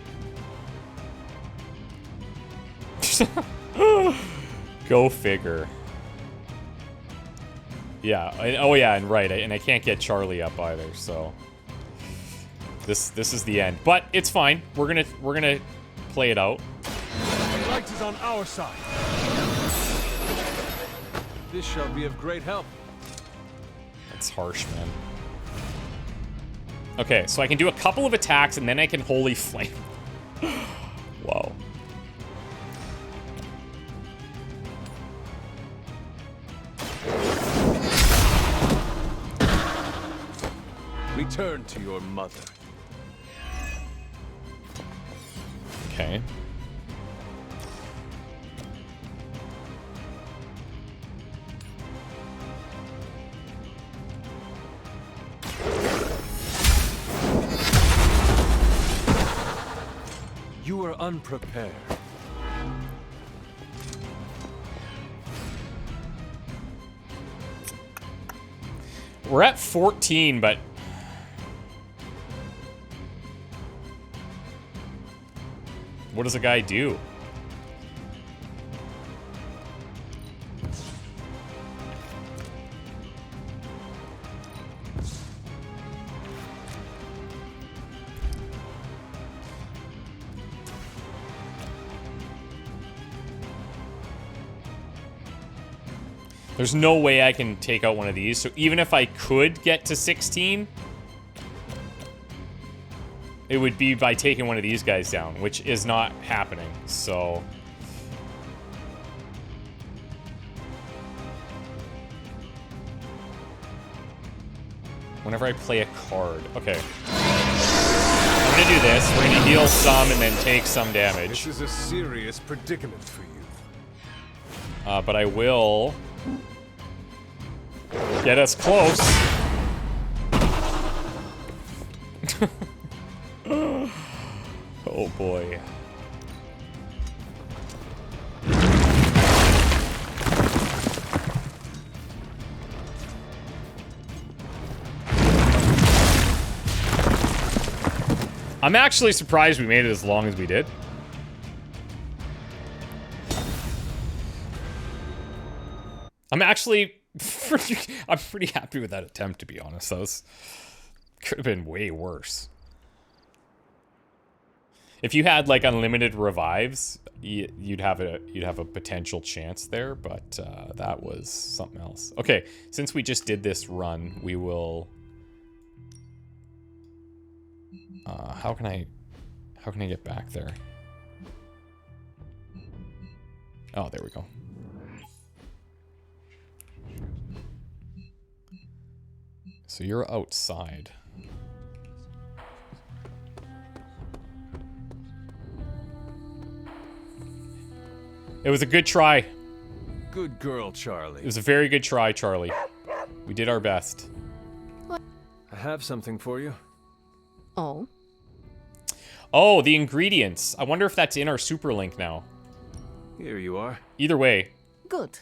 Go figure. Yeah. Oh yeah, and right. And I can't get Charlie up either. So this is the end. But it's fine. We're gonna play it out.
The light is on our side. This shall be of great help.
That's harsh, man. Okay, so I can do a couple of attacks and then I can Holy Flame. Whoa.
Return to your mother.
Okay.
You were unprepared.
We're at 14, but what does a guy do? There's no way I can take out one of these. So even if I could get to 16, it would be by taking one of these guys down, which is not happening. So whenever I play a card. Okay. I'm gonna do this. We're gonna heal some and then take some damage.
This is a serious predicament for you.
But I will get us close. Oh boy. I'm actually surprised we made it as long as we did. I'm actually I'm pretty happy with that attempt, to be honest. That was could have been way worse. If you had like unlimited revives, you'd have a potential chance there, but that was something else. Okay, since we just did this run, we will. How can I get back there? Oh, there we go. So you're outside. It was a good try.
Good girl, Charlie.
It was a very good try, Charlie. We did our best.
I have something for you.
Oh?
Oh, the ingredients. I wonder if that's in our super link now.
Here you are.
Either way.
Good.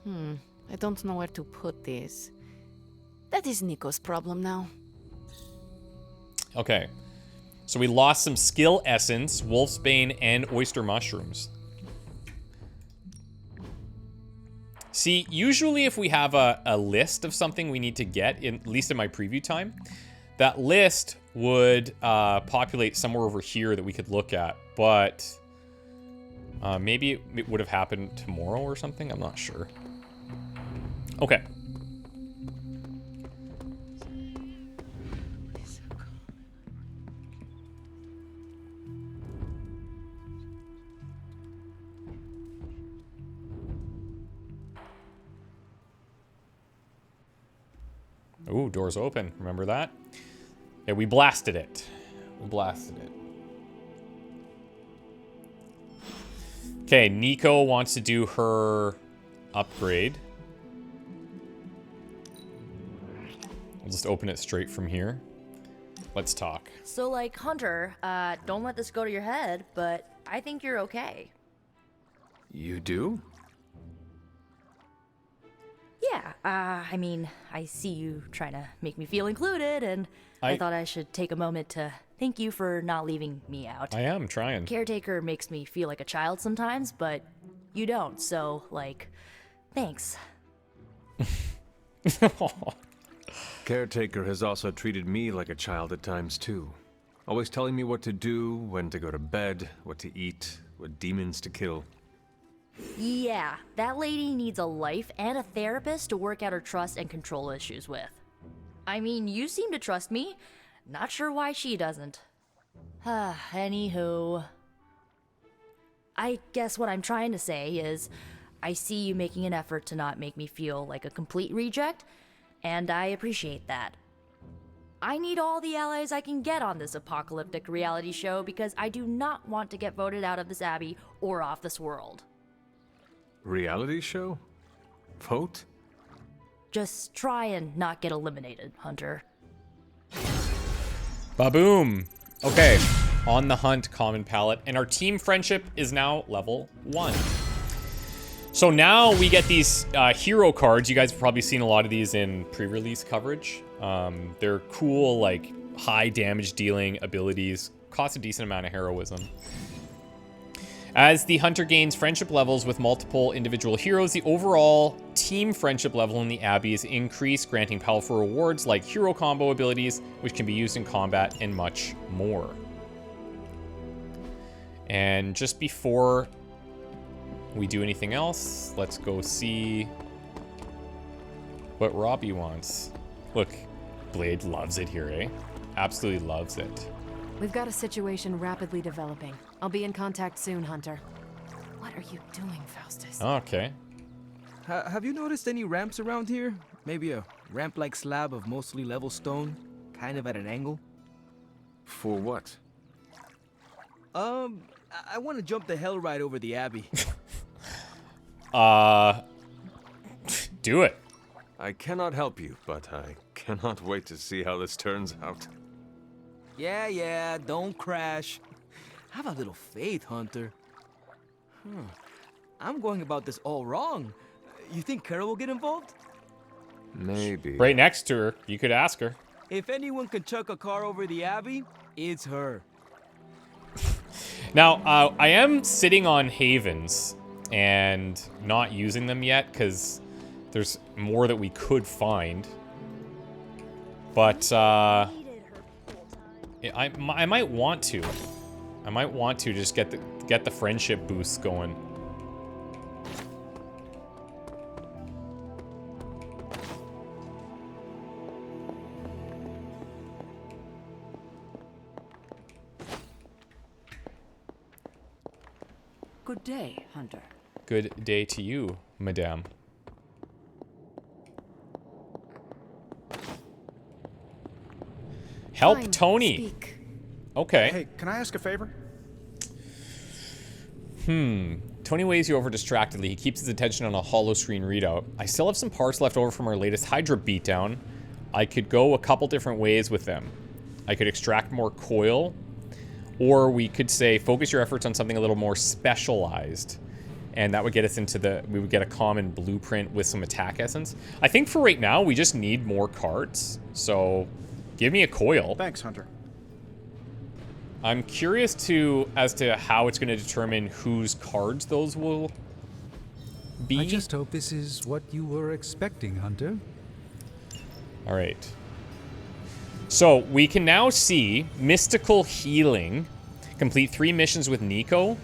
I don't know where to put this. That is Nico's problem now.
Okay. So we lost some skill essence, wolfsbane, and oyster mushrooms. See, usually if we have a list of something we need to get, at least in my preview time, that list would populate somewhere over here that we could look at. But maybe it would have happened tomorrow or something. I'm not sure. Okay. Ooh, door's open. Remember that? Yeah, we blasted it. We blasted it. Okay, Nico wants to do her upgrade. We'll just open it straight from here. Let's talk.
So, like, Hunter, don't let this go to your head, but I think you're okay.
You do?
Yeah, I mean, I see you trying to make me feel included, and I thought I should take a moment to thank you for not leaving me out.
I am trying.
Caretaker makes me feel like a child sometimes, but you don't, so, like, thanks.
Caretaker has also treated me like a child at times, too. Always telling me what to do, when to go to bed, what to eat, what demons to kill.
Yeah, that lady needs a life and a therapist to work out her trust and control issues with. I mean, you seem to trust me. Not sure why she doesn't. Anywho. I guess what I'm trying to say is, I see you making an effort to not make me feel like a complete reject, and I appreciate that. I need all the allies I can get on this apocalyptic reality show because I do not want to get voted out of this Abbey or off this world.
Reality show? Vote?
Just try and not get eliminated, Hunter.
Ba-boom. Okay, on the hunt, common palette, and our team friendship is now level 1. So now we get these hero cards. You guys have probably seen a lot of these in pre-release coverage. They're cool, like high damage dealing abilities, cost a decent amount of heroism. As the hunter gains friendship levels with multiple individual heroes, the overall team friendship level in the Abbey is increased, granting powerful rewards like hero combo abilities, which can be used in combat, and much more. And just before we do anything else, let's go see what Robbie wants. Look, Blade loves it here, eh? Absolutely loves it.
We've got a situation rapidly developing. I'll be in contact soon, Hunter. What are you doing, Faustus?
Okay.
Have you noticed any ramps around here? Maybe a ramp-like slab of mostly level stone, kind of at an angle?
For what?
I want to jump the hell right over the Abbey.
Do it.
I cannot help you, but I cannot wait to see how this turns out.
Yeah, don't crash. Have a little faith, Hunter. I'm going about this all wrong. You think Carol will get involved?
Maybe.
Right next to her, you could ask her.
If anyone can chuck a car over the Abbey, it's her.
Now, I am sitting on havens and not using them yet because there's more that we could find. But I might want to. I might want to just get the friendship boosts going.
Good day, Hunter.
Good day to you, madame. Help
Fine,
Tony.
speak.
Okay.
Hey, can I ask a favor?
Tony weighs you over distractedly. He keeps his attention on a hollow screen readout. I still have some parts left over from our latest Hydra beatdown. I could go a couple different ways with them. I could extract more coil, or we could say focus your efforts on something a little more specialized. And that would get us into we would get a common blueprint with some attack essence. I think for right now, we just need more cards. So give me a coil.
Thanks, Hunter.
I'm curious as to how it's going to determine whose cards those will be.
I just hope this is what you were expecting, Hunter.
All right. So we can now see Mystical Healing, complete 3 missions with Nico,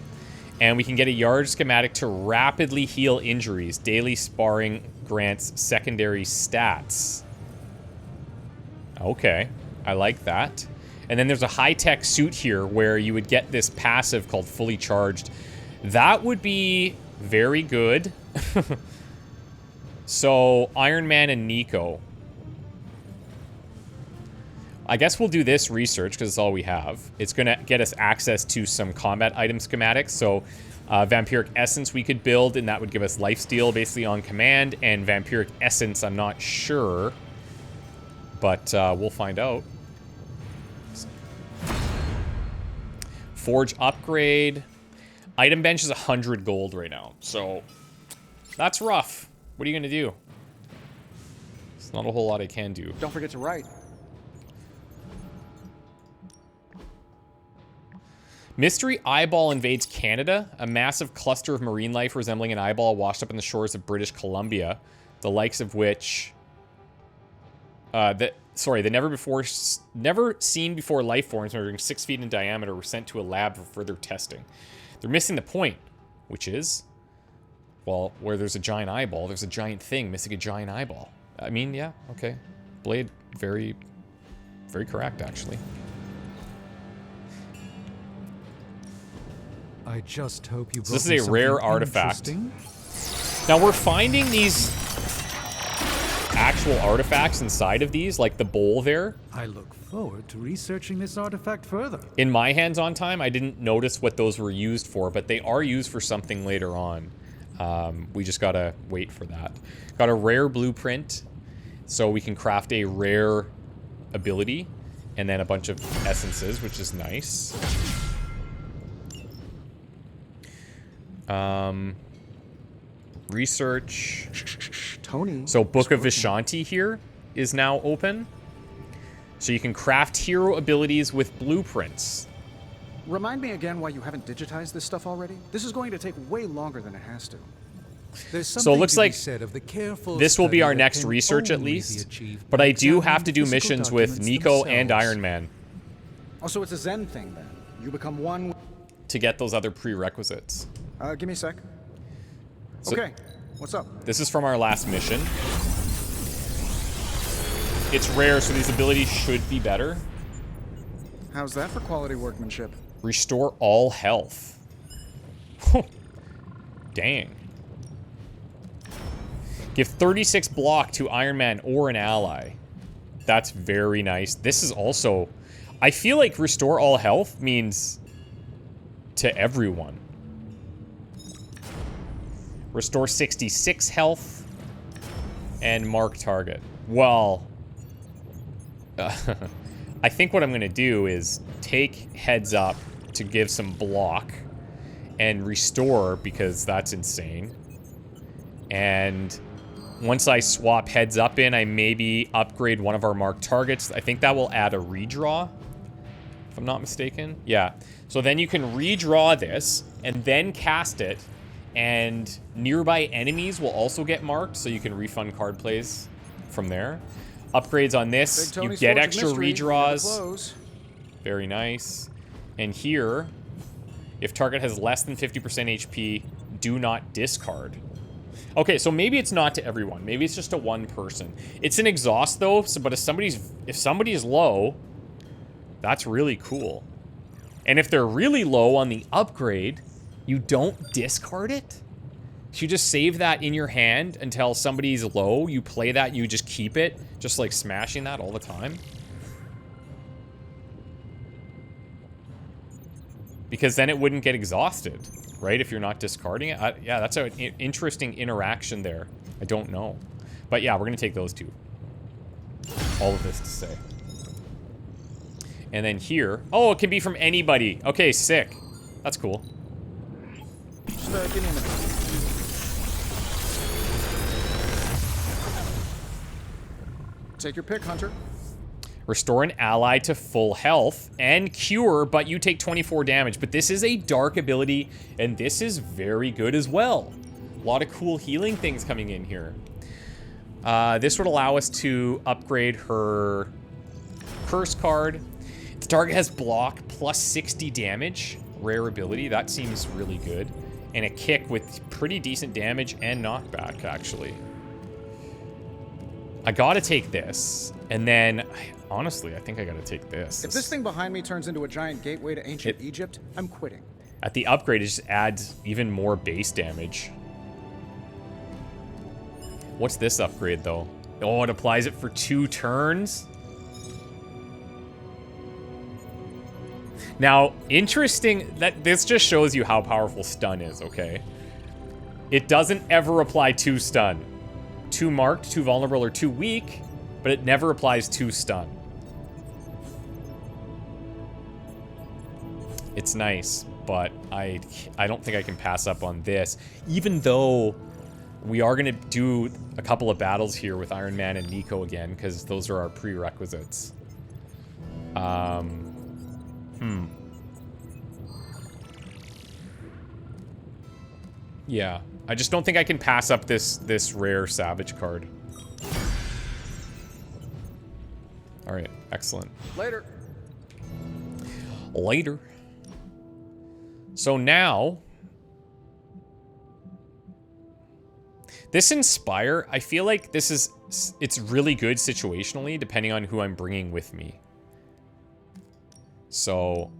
and we can get a yard schematic to rapidly heal injuries. Daily sparring grants secondary stats. Okay, I like that. And then there's a high-tech suit here where you would get this passive called Fully Charged. That would be very good. So, Ironman and Nico. I guess we'll do this research because it's all we have. It's going to get us access to some combat item schematics. So, Vampiric Essence we could build, and that would give us lifesteal basically on command. And Vampiric Essence, I'm not sure. But we'll find out. Forge upgrade. Item bench is 100 gold right now. So, that's rough. What are you going to do? It's not a whole lot I can do.
Don't forget to write.
Mystery eyeball invades Canada. A massive cluster of marine life resembling an eyeball washed up on the shores of British Columbia. The likes of which... the never seen before life forms measuring 6 feet in diameter were sent to a lab for further testing. They're missing the point, which is, well, where there's a giant eyeball, there's a giant thing missing a giant eyeball. I mean, yeah, okay. Blade, very, very correct, actually.
I just hope you.
So this is a rare artifact. Now we're finding these actual artifacts inside of these, like the bowl there.
I look forward to researching this artifact further.
In my hands-on time, I didn't notice what those were used for, but they are used for something later on. We just gotta wait for that. Got a rare blueprint, so we can craft a rare ability, and then a bunch of essences, which is nice. Research.
Tony.
So Book of Vishanti here is now open. So you can craft hero abilities with blueprints.
Remind me again why you haven't digitized this stuff already? This is going to take way longer than it has to.
So it looks like this will be our next research at least. But I do have to do missions with Nico and Ironman.
Oh, so it's a Zen thing then. You become one
to get those other prerequisites.
Give me a sec.
So
okay, what's up?
This is from our last mission. It's rare, so these abilities should be better.
How's that for quality workmanship?
Restore all health. Dang. Give 36 block to Iron Man or an ally. That's very nice. This is also... I feel like restore all health means to everyone. Restore 66 health and mark target. Well, I think what I'm going to do is take heads up to give some block and restore because that's insane. And once I swap heads up in, I maybe upgrade one of our marked targets. I think that will add a redraw, if I'm not mistaken. Yeah. So then you can redraw this and then cast it, and nearby enemies will also get marked, so you can refund card plays from there. Upgrades on this, you get extra redraws. Very nice. And here, if target has less than 50% HP, do not discard. Okay, so maybe it's not to everyone. Maybe it's just to one person. It's an exhaust though, so, but if somebody is low, that's really cool. And if they're really low on the upgrade, you don't discard it? So you just save that in your hand until somebody's low, you play that, you just keep it, just like smashing that all the time. Because then it wouldn't get exhausted, right? If you're not discarding it. Yeah, that's an interesting interaction there. I don't know. But yeah, we're going to take those two. All of this to say. And then here. Oh, it can be from anybody. Okay, sick. That's cool.
Just, give me a minute. Take your pick, Hunter.
Restore an ally to full health and cure, but you take 24 damage. But this is a dark ability, and this is very good as well. A lot of cool healing things coming in here. This would allow us to upgrade her curse card. The target has block plus 60 damage. Rare ability. That seems really good. And a kick with pretty decent damage and knockback, actually. I gotta take this. And then, honestly, I think I gotta take this.
If this thing behind me turns into a giant gateway to ancient Egypt, I'm quitting.
At the upgrade, it just adds even more base damage. What's this upgrade, though? Oh, it applies it for 2 turns? Now, interesting that this just shows you how powerful stun is, okay? It doesn't ever apply 2 stun. 2 marked, 2 vulnerable, or 2 weak, but it never applies 2 stun. It's nice, but I don't think I can pass up on this, even though we are going to do a couple of battles here with Iron Man and Nico again, because those are our prerequisites. Yeah, I just don't think I can pass up this rare Savage card. All right, excellent.
Later.
Later. So now, this Inspire, I feel like it's really good situationally, depending on who I'm bringing with me. So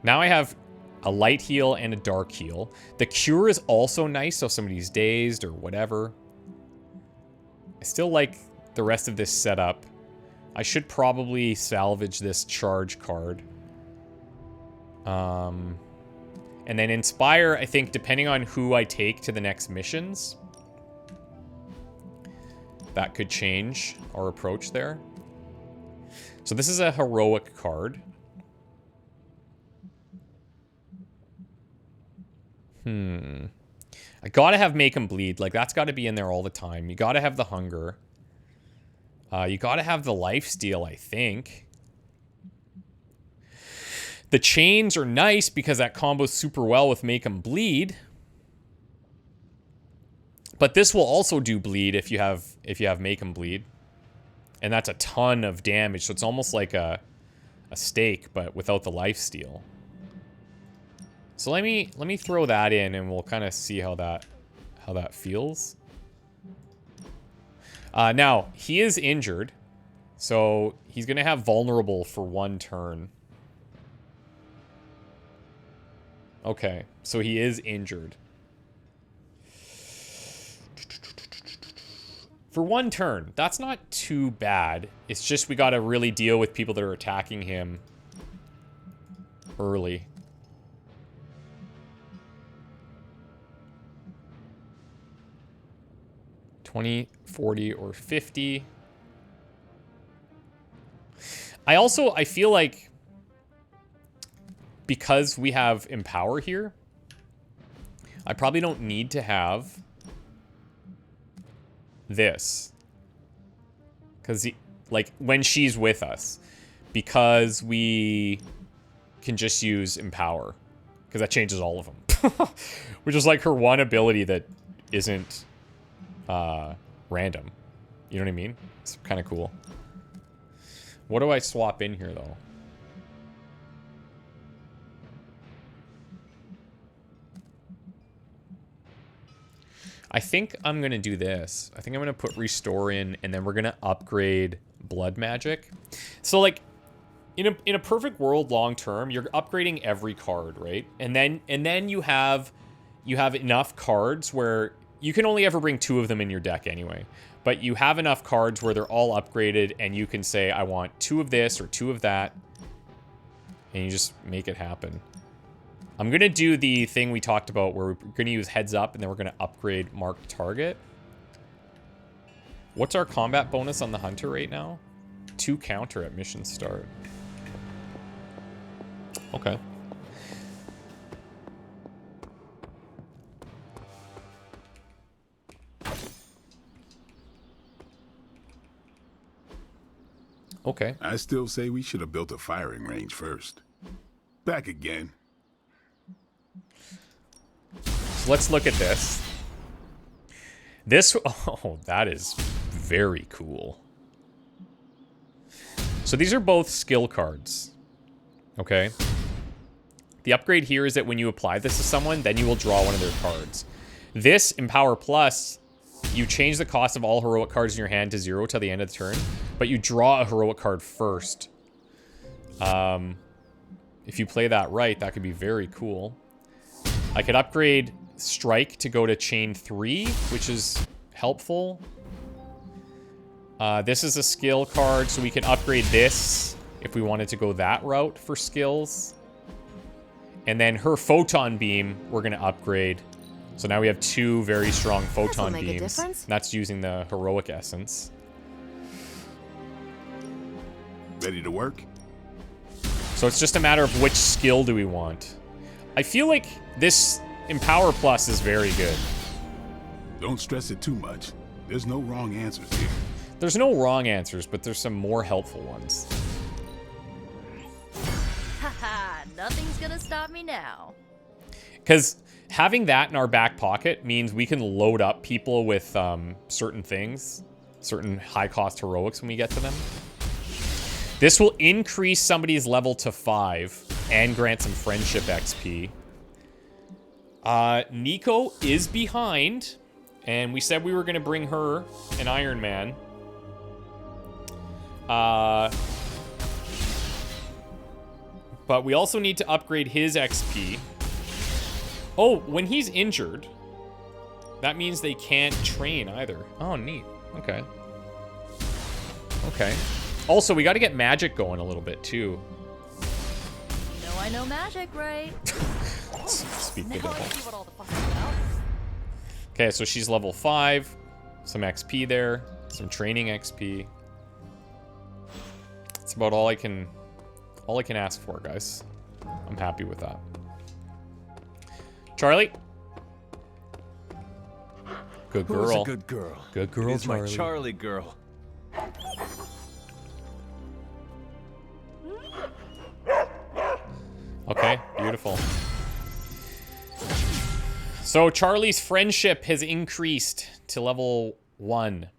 now I have a light heal and a dark heal. The cure is also nice, so if somebody's dazed or whatever. I still like the rest of this setup. I should probably salvage this charge card. And then Inspire, I think, depending on who I take to the next missions, that could change our approach there. So this is a heroic card. I gotta have Make 'em Bleed. Like, that's gotta be in there all the time. You gotta have the Hunger. You gotta have the Lifesteal, I think. The Chains are nice because that combos super well with Make 'em Bleed. But this will also do bleed if you have Make 'em Bleed. And that's a ton of damage, so it's almost like a stake, but without the Lifesteal. So let me throw that in, and we'll kind of see how that feels. Now he is injured, so he's gonna have vulnerable for 1 turn. Okay, so he is injured for 1 turn. That's not too bad. It's just we gotta really deal with people that are attacking him early. 20, 40, or 50. I feel like because we have Empower here, I probably don't need to have this. Because, like, when she's with us. Because we can just use Empower. Because that changes all of them. Which is like her one ability that isn't random. You know what I mean? It's kind of cool. What do I swap in here, though? I think I'm going to do this. I think I'm going to put Restore in, and then we're going to upgrade Blood Magic. So, like, in a perfect world long term, you're upgrading every card, right? And then you have enough cards where you can only ever bring 2 of them in your deck anyway. But you have enough cards where they're all upgraded, and you can say, I want 2 of this or 2 of that. And you just make it happen. I'm going to do the thing we talked about where we're going to use Heads Up, and then we're going to upgrade Marked Target. What's our combat bonus on the Hunter right now? 2 counter at mission start. Okay. Okay.
I still say we should have built a firing range first. Back again.
So let's look at this. This, oh, that is very cool. So these are both skill cards. Okay. The upgrade here is that when you apply this to someone, then you will draw one of their cards. This, Empower Plus, you change the cost of all heroic cards in your hand to 0 till the end of the turn, but you draw a heroic card first. If you play that right, that could be very cool. I could upgrade Strike to go to Chain 3, which is helpful. This is a skill card, so we can upgrade this if we wanted to go that route for skills. And then her Photon Beam, we're going to upgrade. So now we have 2 very strong Photon Beams. That's using the Heroic Essence.
Ready to work?
So it's just a matter of which skill do we want. I feel like this Empower Plus is very good.
Don't stress it too much. There's no wrong answers here.
There's no wrong answers, but there's some more helpful ones.
Haha, nothing's gonna stop me now.
Because having that in our back pocket means we can load up people with certain things, certain high-cost heroics when we get to them. This will increase somebody's level to 5 and grant some friendship XP. Nico is behind, and we said we were going to bring her an Ironman. But we also need to upgrade his XP. Oh, when he's injured, that means they can't train either. Oh, neat. Okay. Okay. Also, we got to get magic going a little bit, too.
You know I know magic, right?
Speak the
Now I
devil.
see what all the fuss is about.
Okay, so she's level 5. Some XP there. Some training XP. That's about all I can ask for, guys. I'm happy with that. Charlie? Good girl.
Who's a good girl?
Good girl,
It's my
Charlie.
Charlie girl.
Okay, beautiful. So Charlie's friendship has increased to level 1.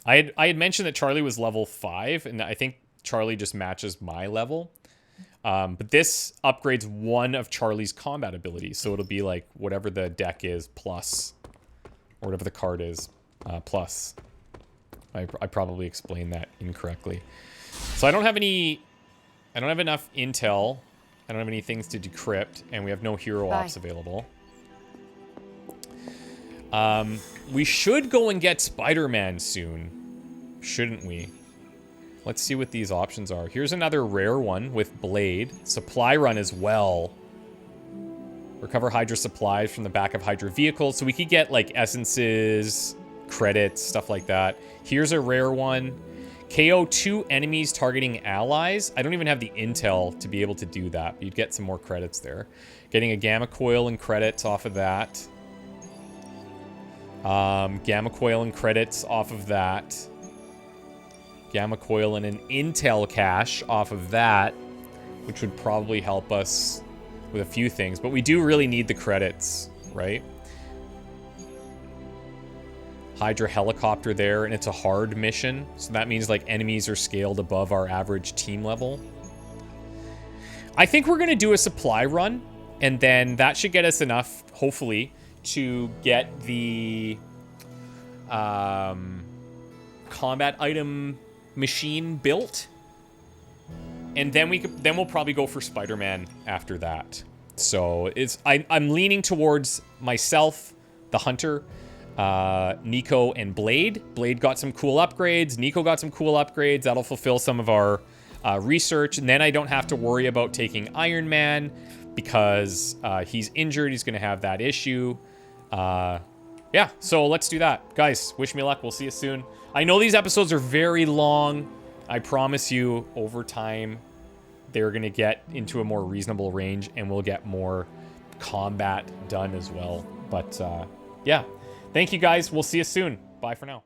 I had mentioned that Charlie was level 5, and I think Charlie just matches my level. But this upgrades one of Charlie's combat abilities, so it'll be like whatever the deck is plus, or whatever the card is plus. I probably explained that incorrectly. So I don't have enough intel. I don't have any things to decrypt, and we have no hero ops available. We should go and get Spider-Man soon, shouldn't we? Let's see what these options are. Here's another rare one with Blade. Supply run as well. Recover Hydra supplies from the back of Hydra vehicles. So we could get like essences, credits, stuff like that. Here's a rare one. KO 2 enemies targeting allies. I don't even have the intel to be able to do that, but you'd get some more credits there. Getting a gamma coil and credits off of that. Gamma coil and credits off of that. Gamma coil and an intel cache off of that, which would probably help us with a few things, but we do really need the credits, right? Hydra helicopter there, and it's a hard mission, so that means like enemies are scaled above our average team level. I think we're gonna do a supply run, and then that should get us enough, hopefully, to get the combat item machine built, and then we'll probably go for Spider-Man after that. So I'm leaning towards myself, the Hunter, Nico, and Blade. Blade got some cool upgrades. Nico got some cool upgrades. That'll fulfill some of our research, and then I don't have to worry about taking Iron Man because he's injured. He's going to have that issue. Yeah, so let's do that. Guys, wish me luck. We'll see you soon. I know these episodes are very long. I promise you, over time, they're going to get into a more reasonable range, and we'll get more combat done as well. But yeah, thank you guys. We'll see you soon. Bye for now.